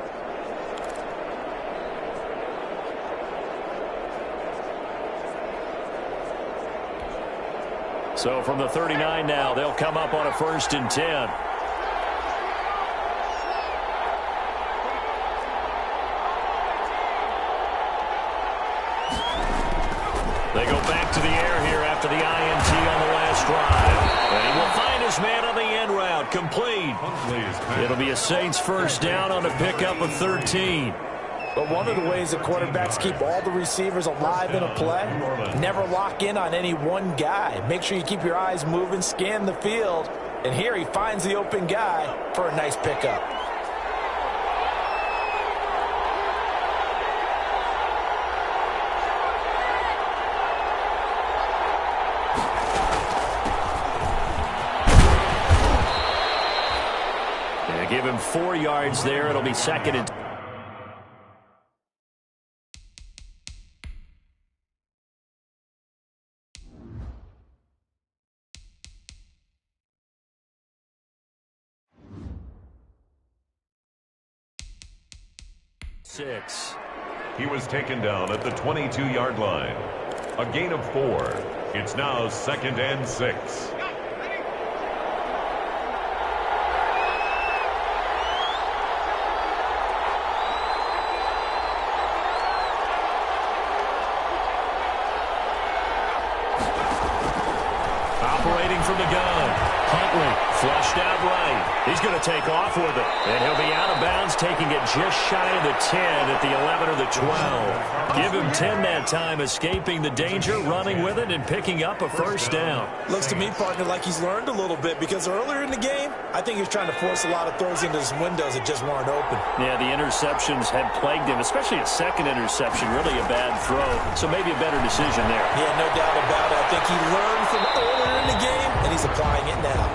So from the 39 now, they'll come up on a 1st and 10. They go back to the air here after the INT on the last drive. And he will find his man on the end route. Complete. It'll be a Saints first down on a pickup of 13. But one of the ways that quarterbacks keep all the receivers alive in a play, never lock in on any one guy. Make sure you keep your eyes moving, scan the field. And here he finds the open guy for a nice pickup. Give him 4 yards there. It'll be 2nd and 6. He was taken down at the 22-yard line. A gain of 4. It's now 2nd and 6. Operating from the gun. Huntley flushed out right. He's going to take off with it. And he'll be out of bounds, taking it just shy of the 10 at the 11 or the 12. Give him 10 that time, escaping the danger, running with it, and picking up a first down. Looks to me, partner, like he's learned a little bit, because earlier in the game, I think he was trying to force a lot of throws into his windows that just weren't open. Yeah, the interceptions had plagued him, especially a second interception, really a bad throw. So maybe a better decision there. Yeah, no doubt about it. I think he learned from earlier in the game, and he's applying it now.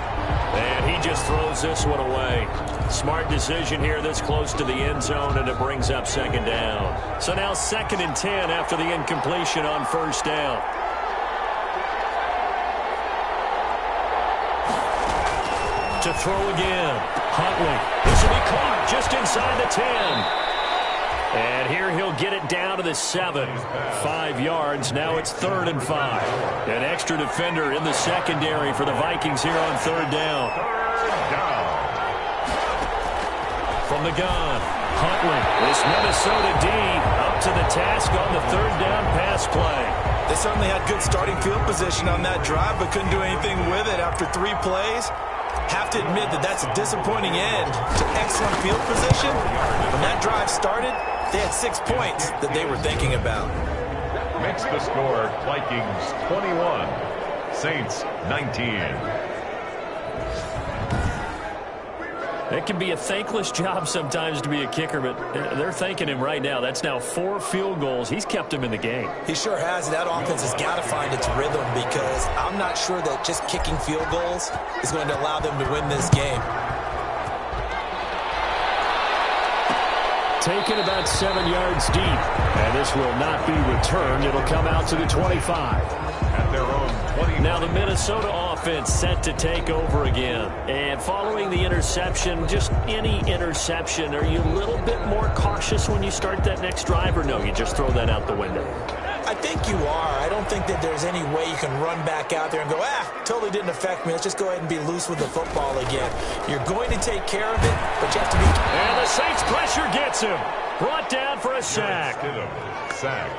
And he just throws this one away. Smart decision here this close to the end zone, and it brings up 2nd down. So now 2nd and 10 after the incompletion on 1st down. To throw again. Huntley. This will be caught just inside the 10. And here he'll get it down to the 7. 5 yards. Now it's 3rd and 5. An extra defender in the secondary for the Vikings here on 3rd down. From the gun, Huntley. This Minnesota D up to the task on the 3rd down pass play. They certainly had good starting field position on that drive, but couldn't do anything with it after 3 plays. Have to admit that that's a disappointing end to excellent field position. When that drive started, they had 6 points that they were thinking about. Makes the score Vikings 21, Saints 19. It can be a thankless job sometimes to be a kicker, but they're thanking him right now. That's now 4 field goals. He's kept him in the game. He sure has. That offense has got to find its rhythm, because I'm not sure that just kicking field goals is going to allow them to win this game. Taken about 7 yards deep, and this will not be returned. It'll come out to the 25. At their own 20. Now the Minnesota offense set to take over again. And following the interception, just any interception, are you a little bit more cautious when you start that next drive, or no, you just throw that out the window? I think you are. I don't think that there's any way you can run back out there and go, totally didn't affect me. Let's just go ahead and be loose with the football again. You're going to take care of it, but you have to be... And the Saints pressure gets him. Brought down for a sack. Sack.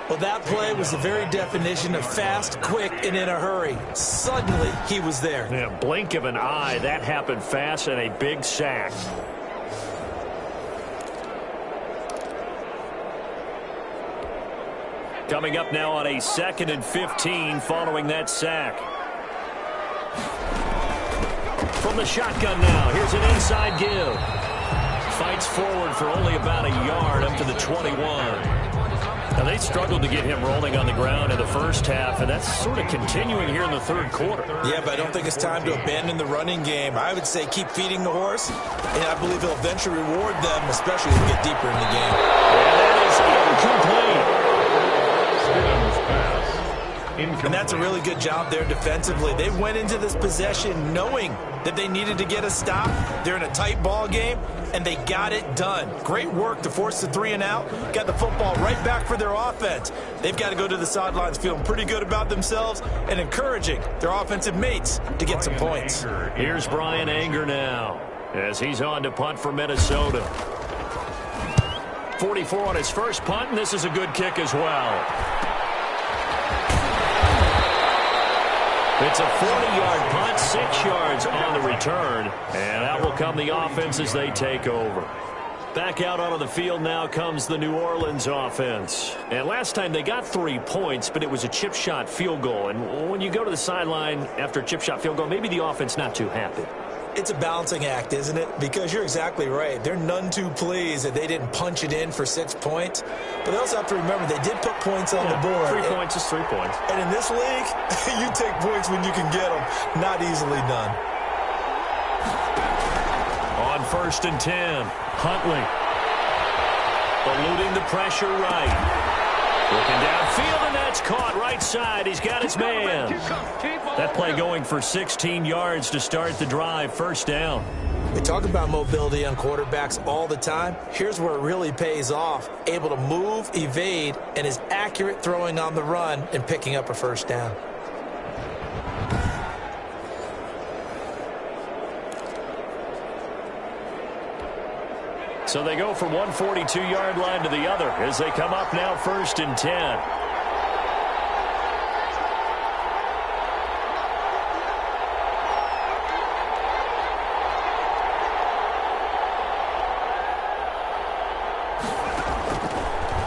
Well, that play was the very definition of fast, quick, and in a hurry. Suddenly, he was there. Yeah, blink of an eye. That happened fast and a big sack. Coming up now on a 2nd and 15 following that sack. From the shotgun now, here's an inside give. Fights forward for only about a yard up to the 21. Now, they struggled to get him rolling on the ground in the first half, and that's sort of continuing here in the third quarter. Yeah, but I don't think it's time to abandon the running game. I would say keep feeding the horse, and I believe he'll eventually reward them, especially as we get deeper in the game. And that is incomplete. And that's a really good job there defensively. They went into this possession knowing that they needed to get a stop. They're in a tight ball game, and they got it done. Great work to force the 3 and out. Got the football right back for their offense. They've got to go to the sidelines feeling pretty good about themselves and encouraging their offensive mates to get some points. Here's Brian Anger now as he's on to punt for Minnesota. 44 on his first punt, and this is a good kick as well. It's a 40-yard punt, 6 yards on the return, and out will come the offense as they take over. Back out onto the field now comes the New Orleans offense. And last time they got 3 points, but it was a chip shot field goal. And when you go to the sideline after a chip shot field goal, maybe the offense not too happy. It's a balancing act, isn't it? Because you're exactly right. They're none too pleased that they didn't punch it in for 6 points. But they also have to remember they did put points on the board. 3 points is 3 points. And in this league, you take points when you can get them. Not easily done. On 1st and 10, Huntley. Eluding the pressure right. Looking downfield, and that's caught right side. He's got his man. That play going for 16 yards to start the drive. 1st down. We talk about mobility on quarterbacks all the time. Here's where it really pays off. Able to move, evade, and is accurate throwing on the run and picking up a 1st down. So they go from one 42-yard line to the other as they come up now 1st and 10.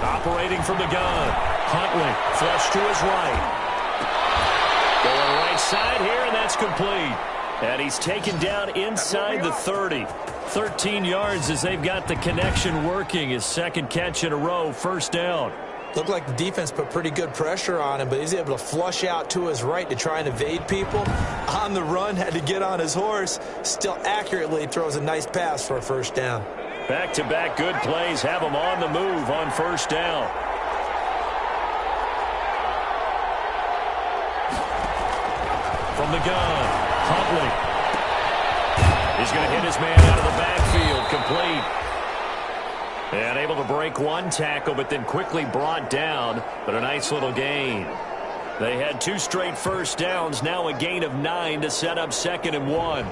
Operating from the gun. Huntley flush to his right. Going right side here, and that's complete. And he's taken down inside the 30. 13 yards as they've got the connection working. His 2nd catch in a row, 1st down. Looked like the defense put pretty good pressure on him, but he's able to flush out to his right to try and evade people. On the run, had to get on his horse. Still accurately throws a nice pass for a 1st down. Back-to-back good plays have him on the move on 1st down. From the gun, Huntley. He's going to hit his man out of the backfield, complete. And able to break one tackle, but then quickly brought down, but a nice little gain. They had 2 straight 1st downs, now a gain of 9 to set up 2nd and 1.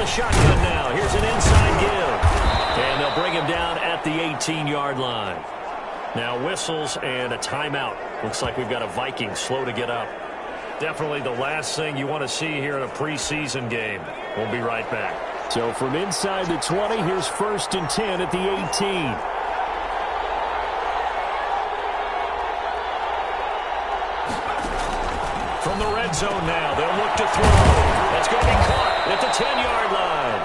Shotgun now. Here's an inside give. And they'll bring him down at the 18-yard line. Now whistles and a timeout. Looks like we've got a Viking slow to get up. Definitely the last thing you want to see here in a preseason game. We'll be right back. So from inside the 20, here's 1st and 10 at the 18. From the red zone now, they'll look to throw. That's going to be caught at the 10-yard line.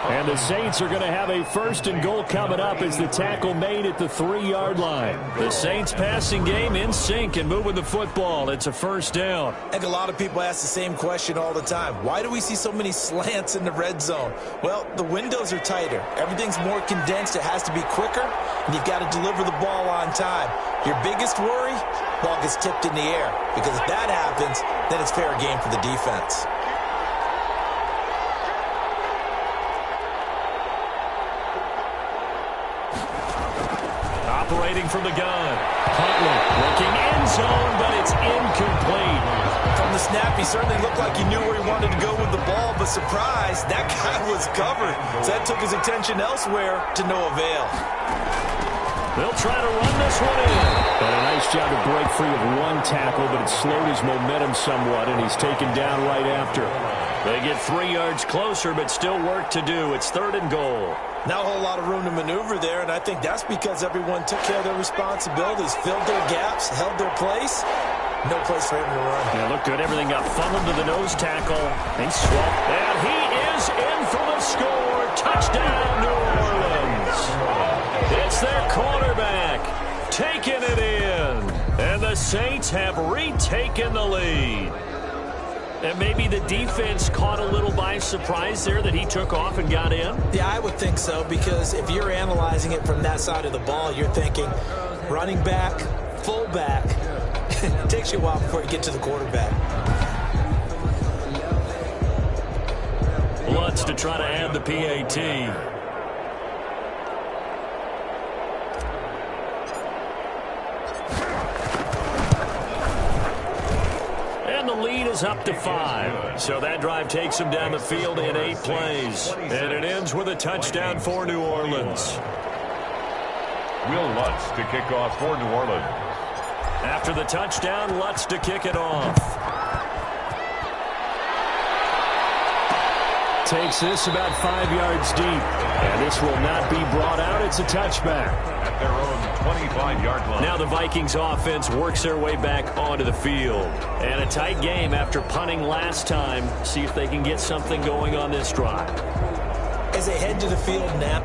And the Saints are going to have a 1st and goal coming up as the tackle made at the 3-yard line. The Saints passing game in sync and moving the football. It's a 1st down. I think a lot of people ask the same question all the time. Why do we see so many slants in the red zone? Well, the windows are tighter. Everything's more condensed. It has to be quicker, and you've got to deliver the ball on time. Your biggest worry? ball gets tipped in the air. Because if that happens, then it's fair game for the defense. Operating from the gun. Huntley looking end zone, but it's incomplete. From the snap, he certainly looked like he knew where he wanted to go with the ball, but surprise, that guy was covered. So that took his attention elsewhere to no avail. They'll try to run this one in. And a nice job to break free of one tackle, but it slowed his momentum somewhat, and he's taken down right after. They get 3 yards closer, but still work to do. It's 3rd and goal. Not a whole lot of room to maneuver there, and I think that's because everyone took care of their responsibilities, filled their gaps, held their place. No place for him to run. Yeah, looked good. Everything got funneled to the nose tackle. He swapped, and he is in for the score. Touchdown, New Orleans. It's their quarterback taking it in, and the Saints have retaken the lead. And maybe the defense caught a little by surprise there that he took off and got in? Yeah, I would think so, because if you're analyzing it from that side of the ball, you're thinking running back, fullback. It takes you a while before you get to the quarterback. Lutz to try to add the PAT. Up to 5. So that drive takes him down the field in 8 plays. And it ends with a touchdown for New Orleans. Will Lutz to kick off for New Orleans. After the touchdown, Lutz to kick it off. Takes this about 5 yards deep. And this will not be brought out. It's a touchback. At their own 25-yard line. Now the Vikings offense works their way back onto the field. And a tight game after punting last time. See if they can get something going on this drive. As they head to the field now.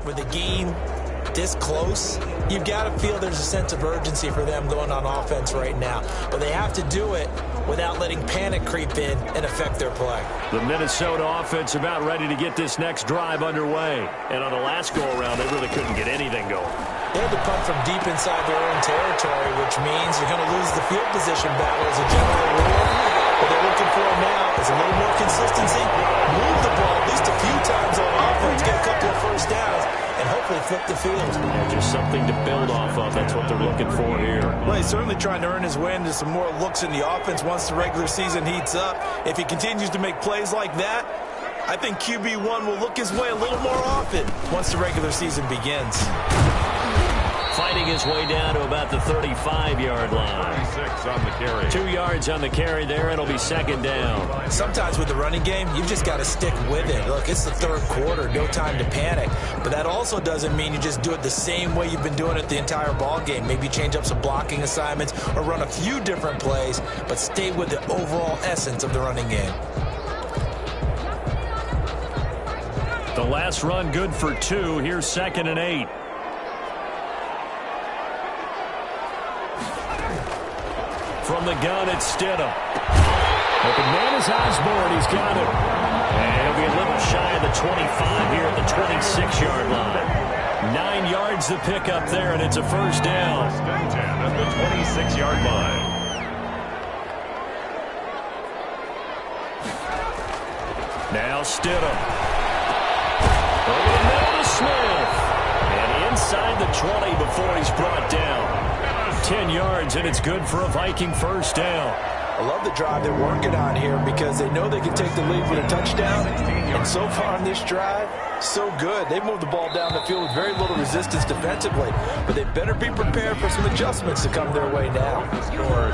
With the game this close, you've got to feel there's a sense of urgency for them going on offense right now. But they have to do it without letting panic creep in and affect their play. The Minnesota offense about ready to get this next drive underway. And on the last go-around, they really couldn't get anything going. They had to punt from deep inside their own territory, which means you're going to lose the field position battle as a general rule. What they're looking for now is a little more consistency, move the ball at least a few times on offense, get a couple of first downs, and hopefully flip the field. Yeah, just something to build off of. That's what they're looking for here. Well, he's certainly trying to earn his way into some more looks in the offense once the regular season heats up. If he continues to make plays like that, I think QB1 will look his way a little more often once the regular season begins. fighting his way down to about the 35-yard line. 26 on the carry. 2 yards on the carry there, and it'll be second down. Sometimes with the running game, you've just got to stick with it. Look, it's the third quarter, no time to panic. But that also doesn't mean you just do it the same way you've been doing it the entire ball game. Maybe change up some blocking assignments or run a few different plays, but stay with the overall essence of the running game. The last run good for 2. Here's 2nd and 8. From the gun, it's Stidham. Open man is Osborne. He's got it. And he'll be a little shy of the 25 here at the 26-yard line. 9 yards to pick up there, and it's a first down. 10 at the 26-yard line. Now Stidham. Over the middle to Smith. And inside the 20 before he's brought down. 10 yards, and it's good for a Viking first down. I love the drive they're working on here because they know they can take the lead with a touchdown. And so far on this drive, so good. They've moved the ball down the field with very little resistance defensively. But they better be prepared for some adjustments to come their way now.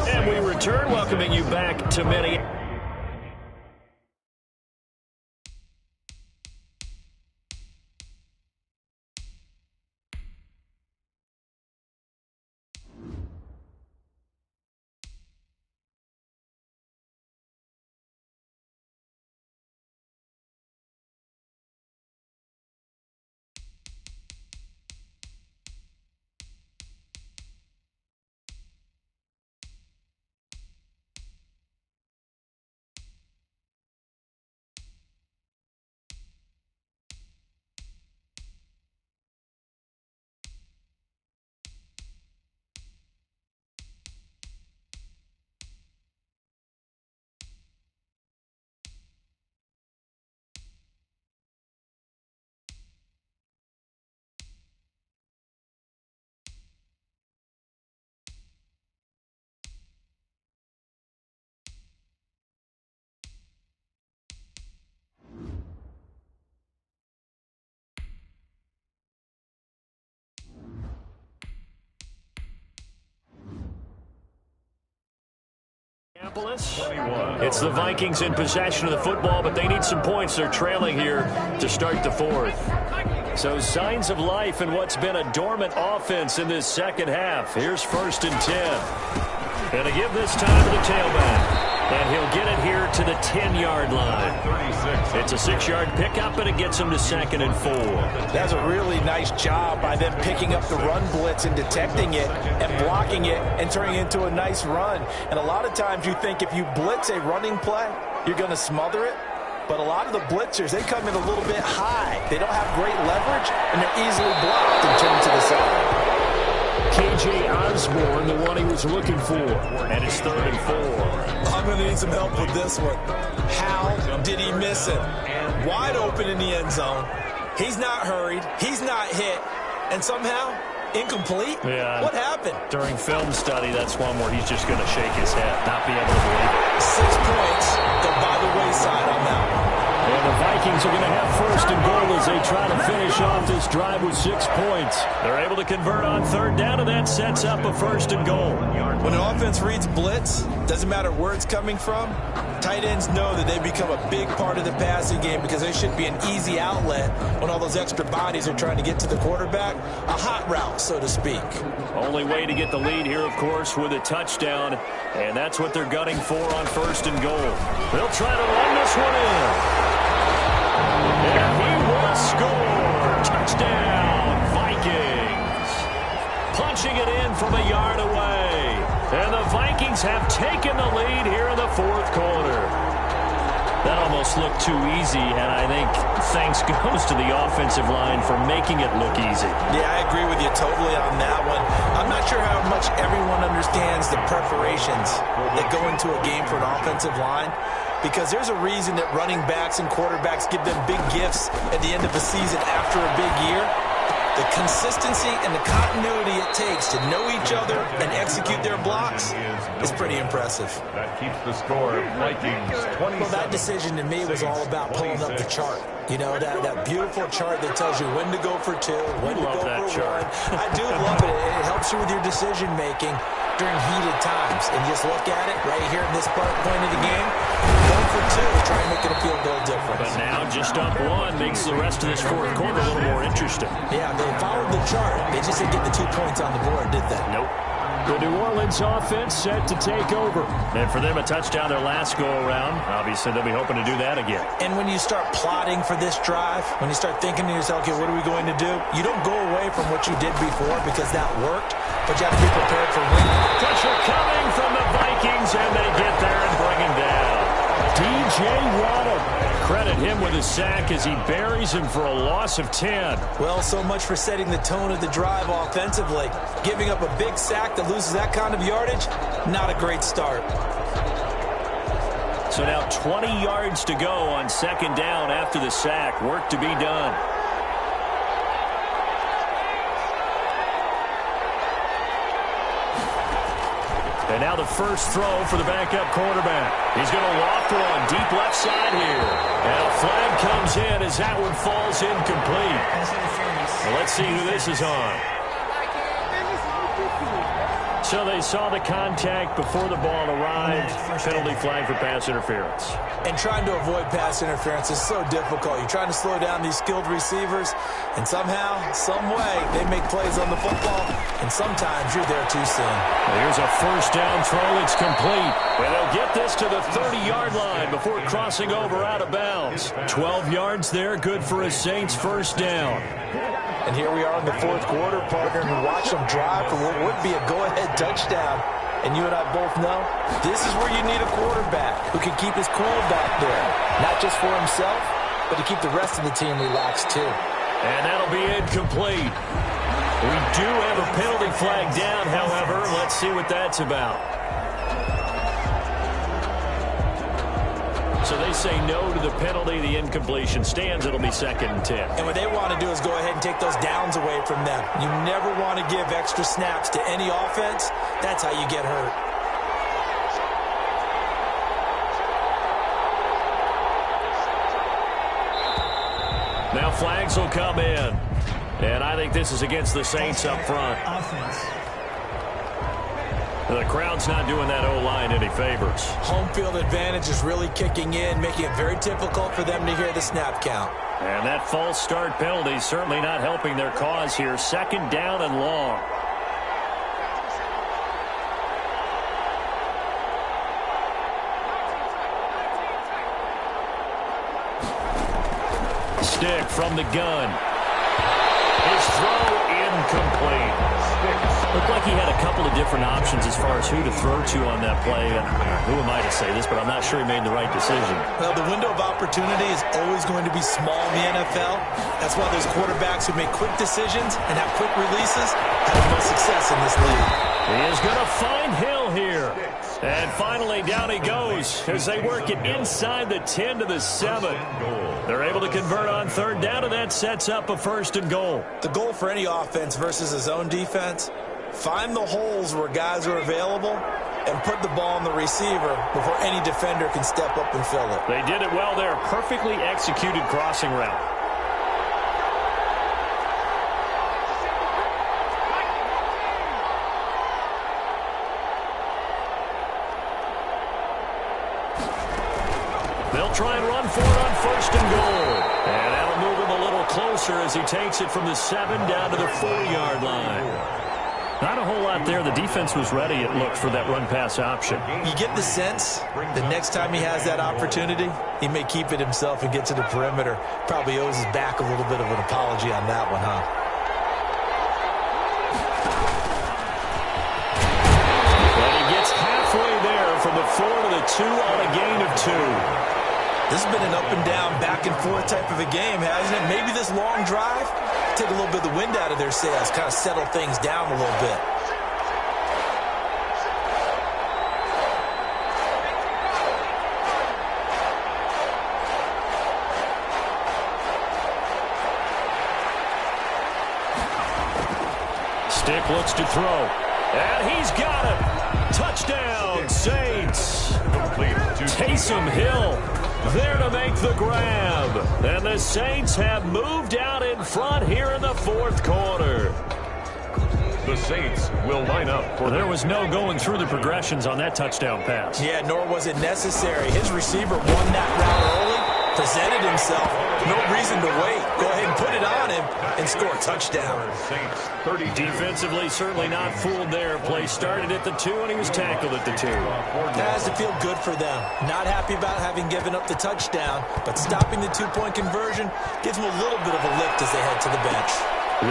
And we return, welcoming you back to Minneapolis. It's the Vikings in possession of the football, but they need some points. They're trailing here to start the fourth. So signs of life in what's been a dormant offense in this second half. Here's 1st and 10. Going to give this time to the tailback. And he'll get it here to the 10-yard line. It's a 6-yard pickup, and it gets him to 2nd and 4. That's a really nice job by them picking up the run blitz and detecting it and blocking it and turning it into a nice run. And a lot of times you think if you blitz a running play, you're going to smother it. But a lot of the blitzers, they come in a little bit high. They don't have great leverage, and they're easily blocked and turned to the side. K.J. Osborne, the one he was looking for. And it's 3rd and 4. I'm going to need some help with this one. How did he miss it? Wide open in the end zone. He's not hurried. He's not hit. And somehow, incomplete? Yeah. What happened? During film study, that's one where he's just going to shake his head, not be able to believe it. 6 points go by the wayside on that one. And the Vikings are going to have 1st and goal as they try to finish off this drive with 6 points. They're able to convert on 3rd down, and that sets up a 1st and goal. When an offense reads blitz, doesn't matter where it's coming from, tight ends know that they become a big part of the passing game because they should be an easy outlet when all those extra bodies are trying to get to the quarterback. A hot route, so to speak. Only way to get the lead here, of course, with a touchdown, and that's what they're gunning for on 1st and goal. They'll try to run this one in. And he will score. Touchdown, Vikings. Punching it in from a yard away. And the Vikings have taken the lead here in the 4th quarter. That almost looked too easy, and I think thanks goes to the offensive line for making it look easy. Yeah, I agree with you totally on that one. I'm not sure how much everyone understands the preparations that go into a game for an offensive line, because there's a reason that running backs and quarterbacks give them big gifts at the end of the season after a big year. The consistency and the continuity it takes to know each other and execute their blocks is pretty impressive. That keeps the score Vikings 27. Well, that decision to me was all about pulling up the chart. You know, that beautiful chart that tells you when to go for 2, when to go for 1. I do love it. It helps you with your decision-making during heated times. And just look at it right here in this point of the game. Go for 2, try and make it a field goal difference. But now just up 1 makes the rest of this fourth quarter a little more interesting. Yeah, they followed the chart. They just didn't get the 2 points on the board, did they? Nope. The New Orleans offense set to take over. And for them, a touchdown their last go-around. Obviously, they'll be hoping to do that again. And when you start plotting for this drive, when you start thinking to yourself, okay, what are we going to do? You don't go away from what you did before because that worked, but you have to be prepared for winning. Pressure coming from the Vikings, and they get there and bring him down. DJ Waddle. Credit him with a sack as he buries him for a loss of 10. Well, so much for setting the tone of the drive offensively. Giving up a big sack that loses that kind of yardage, not a great start. So now 20 yards to go on second down after the sack. Work to be done. And now the first throw for the backup quarterback. He's going to loft one deep left side here. And a flag comes in as that one falls incomplete. Well, let's see who this is on. So they saw the contact before the ball arrived. Penalty flag for pass interference. And trying to avoid pass interference is so difficult. You're trying to slow down these skilled receivers, and somehow, some way, they make plays on the football, and sometimes you're there too soon. Here's a first down throw. It's complete. And they'll get this to the 30-yard line before crossing over out of bounds. 12 yards there, good for a Saints first down. And here we are in the fourth quarter, partner, and watch them drive for what would be a go-ahead touchdown. And you and I both know this is where you need a quarterback who can keep his cool back there. Not just for himself, but to keep the rest of the team relaxed too. And that'll be incomplete. We do have a penalty flag down, however. Let's see what that's about. So they say no to the penalty. The incompletion stands. It'll be 2nd and 10. And what they want to do is go ahead and take those downs away from them. You never want to give extra snaps to any offense. That's how you get hurt. Now flags will come in. And I think this is against the Saints up front. Offense. The crowd's not doing that O-line any favors. Home field advantage is really kicking in, making it very difficult for them to hear the snap count. And that false start penalty certainly not helping their cause here. 2nd down and long. Stick from the gun. His throw incomplete. Looked like he had a couple of different options as far as who to throw to on that play. And who am I to say this, but I'm not sure he made the right decision. Well, the window of opportunity is always going to be small in the NFL. That's why those quarterbacks who make quick decisions and have quick releases have the most success in this league. He is going to find Hill here. And finally, down he goes as they work it inside the 10 to the 7. They're able to convert on 3rd down, and that sets up a 1st and goal. The goal for any offense versus a zone defense, find the holes where guys are available and put the ball on the receiver before any defender can step up and fill it. They did it well there. Perfectly executed crossing route. They'll try and run for it on 1st and goal. And that'll move him a little closer as he takes it from the 7 down to the 4-yard line. Not a whole lot there. The defense was ready, it looked, for that run-pass option. You get the sense that next time he has that opportunity, he may keep it himself and get to the perimeter. Probably owes his back a little bit of an apology on that one, huh? But he gets halfway there from the 4 to the 2 on a gain of 2. This has been an up-and-down, back-and-forth type of a game, hasn't it? Maybe this long drive, take a little bit of the wind out of their sails, kind of settle things down a little bit. Stick looks to throw. And he's got it. Touchdown, Saints. Taysom Hill there to make the grab. And the Saints have moved out in front here in the fourth quarter. The Saints will line up for there was no going through the progressions on that touchdown pass. Yeah, nor was it necessary. His receiver won that route early, presented himself. No reason to wait. Go ahead and put it on him and score a touchdown. Defensively, certainly not fooled there. Play started at the 2, and he was tackled at the 2. That has to feel good for them. Not happy about having given up the touchdown, but stopping the 2-point conversion gives them a little bit of a lift as they head to the bench.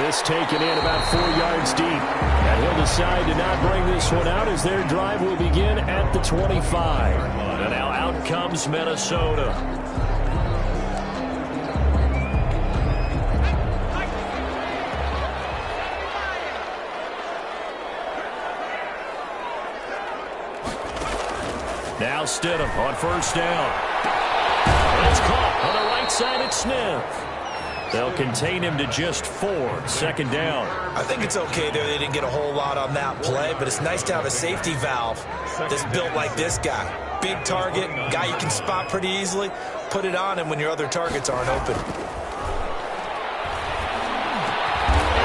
This taken in about 4 yards deep. And he'll decide to not bring this one out as their drive will begin at the 25. And now out comes Minnesota. Now Stidham on first down. It's caught on the right side at Smith. They'll contain him to just 4. Second down. I think it's okay there. They didn't get a whole lot on that play, but it's nice to have a safety valve that's built like this guy. Big target, guy you can spot pretty easily. Put it on him when your other targets aren't open. And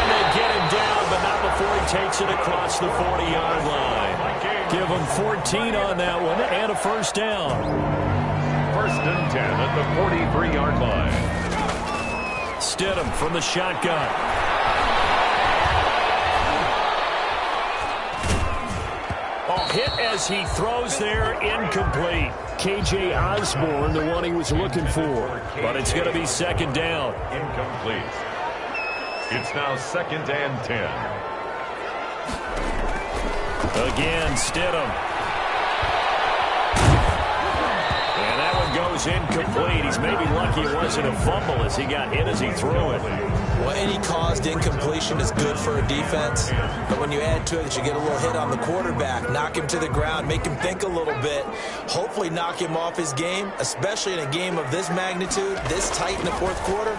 they get him down, but not before he takes it across the 40-yard line. Give him 14 on that one and a first down. First and 10 at the 43-yard line. Stidham from the shotgun. Hit as he throws there, incomplete. K.J. Osborne, the one he was looking for. But it's going to be second down. Incomplete. It's now second and 10. Again, Stidham. And that one goes incomplete. He's maybe lucky it wasn't a fumble as he got hit as he threw it. Well, any caused incompletion is good for a defense. But when you add to it that you get a little hit on the quarterback, knock him to the ground, make him think a little bit, hopefully knock him off his game, especially in a game of this magnitude, this tight in the fourth quarter,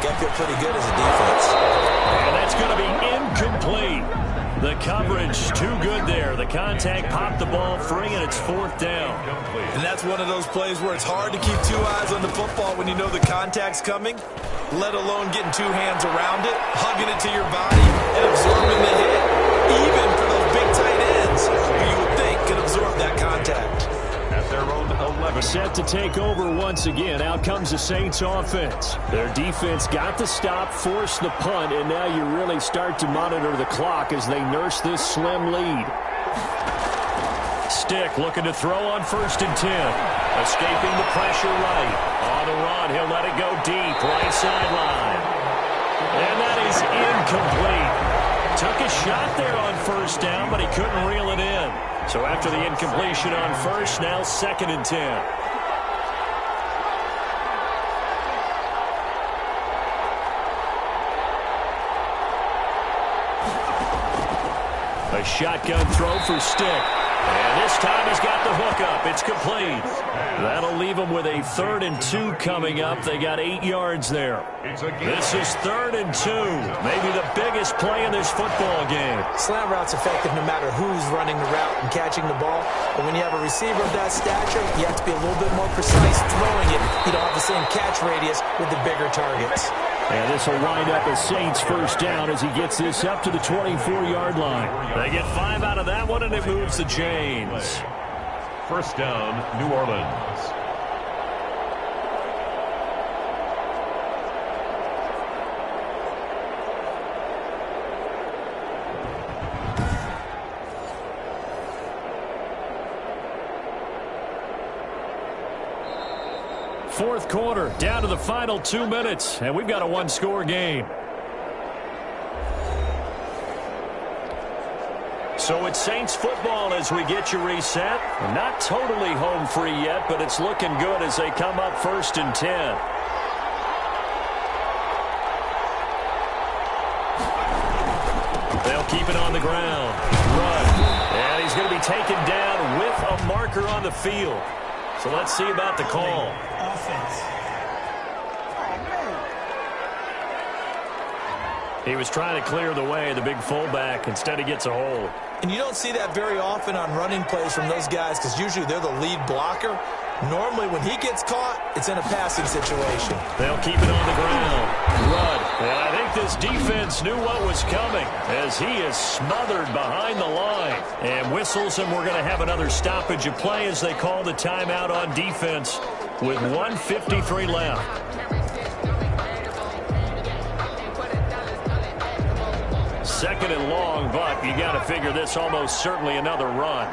got to feel pretty good as a defense. And that's going to be incomplete. The coverage too good there. The contact popped the ball free, and it's fourth down. And that's one of those plays where it's hard to keep 2 eyes on the football when you know the contact's coming, let alone getting 2 hands around it, hugging it to your body, and absorbing the hit. Even for those big tight ends, who you would think could absorb that contact. At their own 11. Set to take over once again. Out comes the Saints offense. Their defense got the stop, forced the punt, and now you really start to monitor the clock as they nurse this slim lead. Stick looking to throw on first and 10. Escaping the pressure right. On the run, he'll let it go deep, right sideline. And that is incomplete. Took a shot there on first down, but he couldn't reel it in. So after the incompletion on first, now second and 10. A shotgun throw for Stick. And this time he's got the hookup. It's complete. That'll leave them with a 3rd and 2 coming up. They got 8 yards there. This is 3rd and 2. Maybe the biggest play in this football game. Slant route's effective no matter who's running the route and catching the ball. But when you have a receiver of that stature, you have to be a little bit more precise throwing it. You don't have the same catch radius with the bigger targets. And this will wind up a Saints first down as he gets this up to the 24-yard line. They get 5 out of that one, and it moves the chains. First down, New Orleans. Fourth quarter, down to the final 2 minutes, and we've got a 1-score game. So it's Saints football as we get you reset. Not totally home free yet, but it's looking good as they come up first and 10. They'll keep it on the ground. Run. And he's going to be taken down with a marker on the field. So let's see about the call. Offense. He was trying to clear the way, the big fullback. Instead, he gets a hold. And you don't see that very often on running plays from those guys because usually they're the lead blocker. Normally, when he gets caught, it's in a passing situation. They'll keep it on the ground. Rudd. And I think this defense knew what was coming as he is smothered behind the line. And whistles, and we're going to have another stoppage of play as they call the timeout on defense with 1:53 left. Second and long, but you got to figure this almost certainly another run.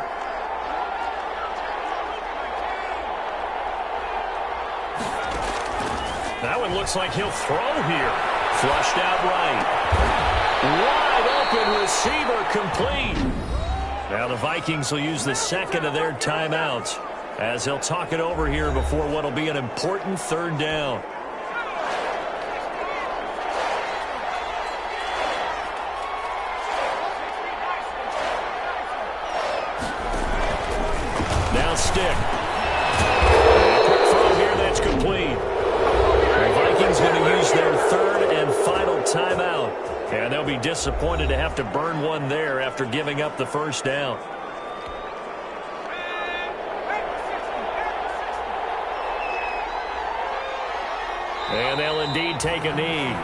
That one looks like he'll throw here. Flushed out right. Wide open receiver complete. Now the Vikings will use the second of their timeouts as they'll talk it over here before what will be an important third down. Now stick. Quick throw here, that's complete. The Vikings going to use their third and final timeout. And they'll be disappointed to have to burn one there after giving up the first down. And they'll indeed take a knee.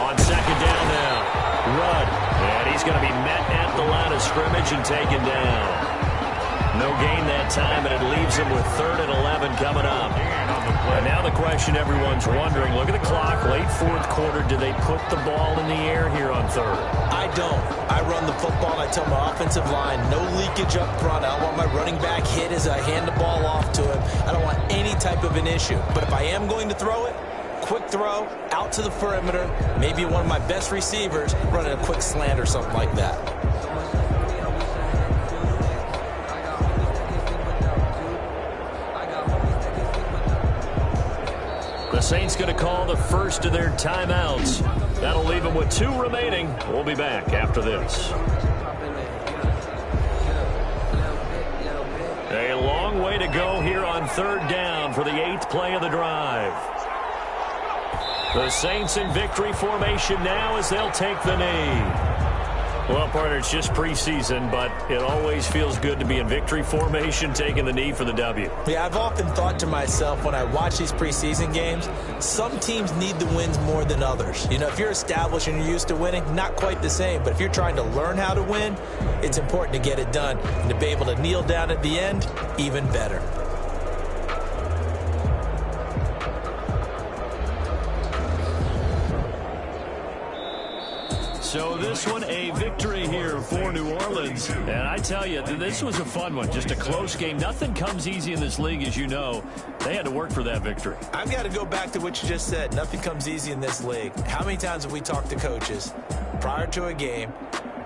On second down now, Rudd. And he's going to be met at the line of scrimmage and taken down. No gain that time, and it leaves him with 3rd and 11 coming up. And now the question everyone's wondering, look at the clock, late fourth quarter, do they put the ball in the air here on third? I don't. I run the football, and I tell my offensive line, no leakage up front. I don't want my running back hit as I hand the ball off to him. I don't want any type of an issue. But if I am going to throw it, quick throw, out to the perimeter, maybe one of my best receivers running a quick slant or something like that. The Saints going to call the first of their timeouts. That'll leave them with 2 remaining. We'll be back after this. A long way to go here on third down for the 8th play of the drive. The Saints in victory formation now as they'll take the knee. Well, partner, it's just preseason, but it always feels good to be in victory formation, taking the knee for the W. Yeah, I've often thought to myself when I watch these preseason games, some teams need the wins more than others. You know, if you're established and you're used to winning, not quite the same. But if you're trying to learn how to win, it's important to get it done. And to be able to kneel down at the end, even better. So this one, a victory here for New Orleans. And I tell you, this was a fun one. Just a close game. Nothing comes easy in this league, as you know. They had to work for that victory. I've got to go back to what you just said. Nothing comes easy in this league. How many times have we talked to coaches prior to a game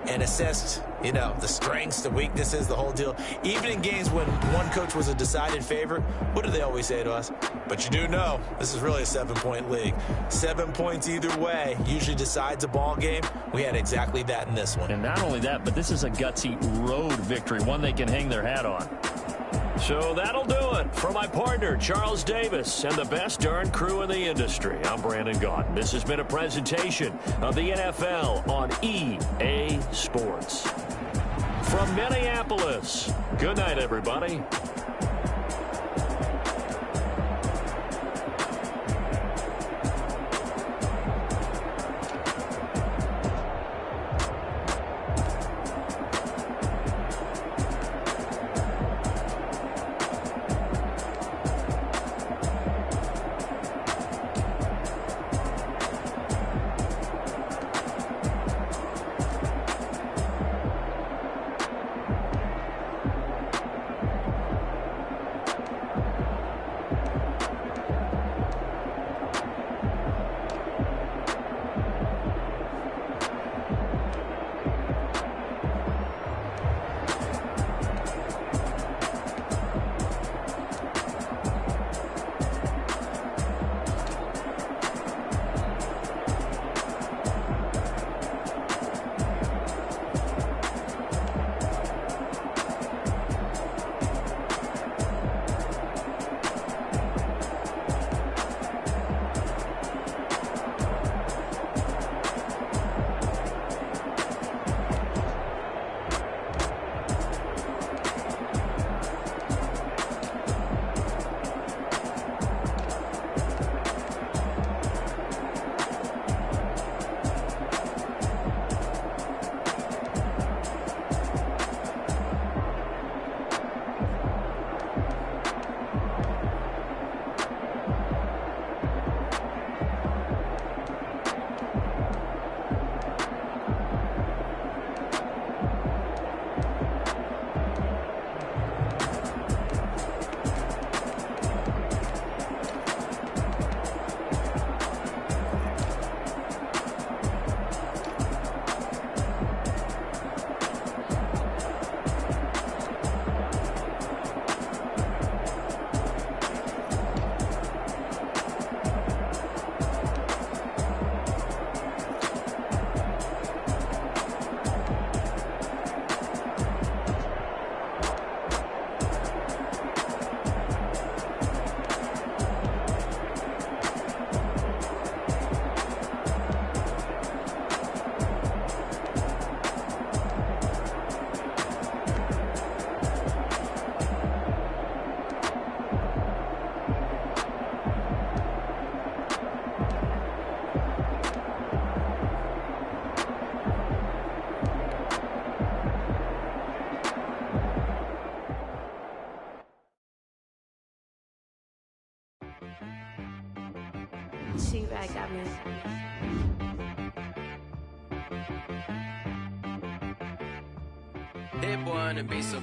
and assessed, the strengths, the weaknesses, the whole deal? Even in games when one coach was a decided favorite, what do they always say to us? But you do know this is really a 7-point league. 7 points either way usually decides a ball game. We had exactly that in this one. And not only that, but this is a gutsy road victory, one they can hang their hat on. So that'll do it for my partner, Charles Davis, and the best darn crew in the industry. I'm Brandon Gaudin. This has been a presentation of the NFL on EA Sports. From Minneapolis, good night, everybody. She-Rag got me. That boy on the beat so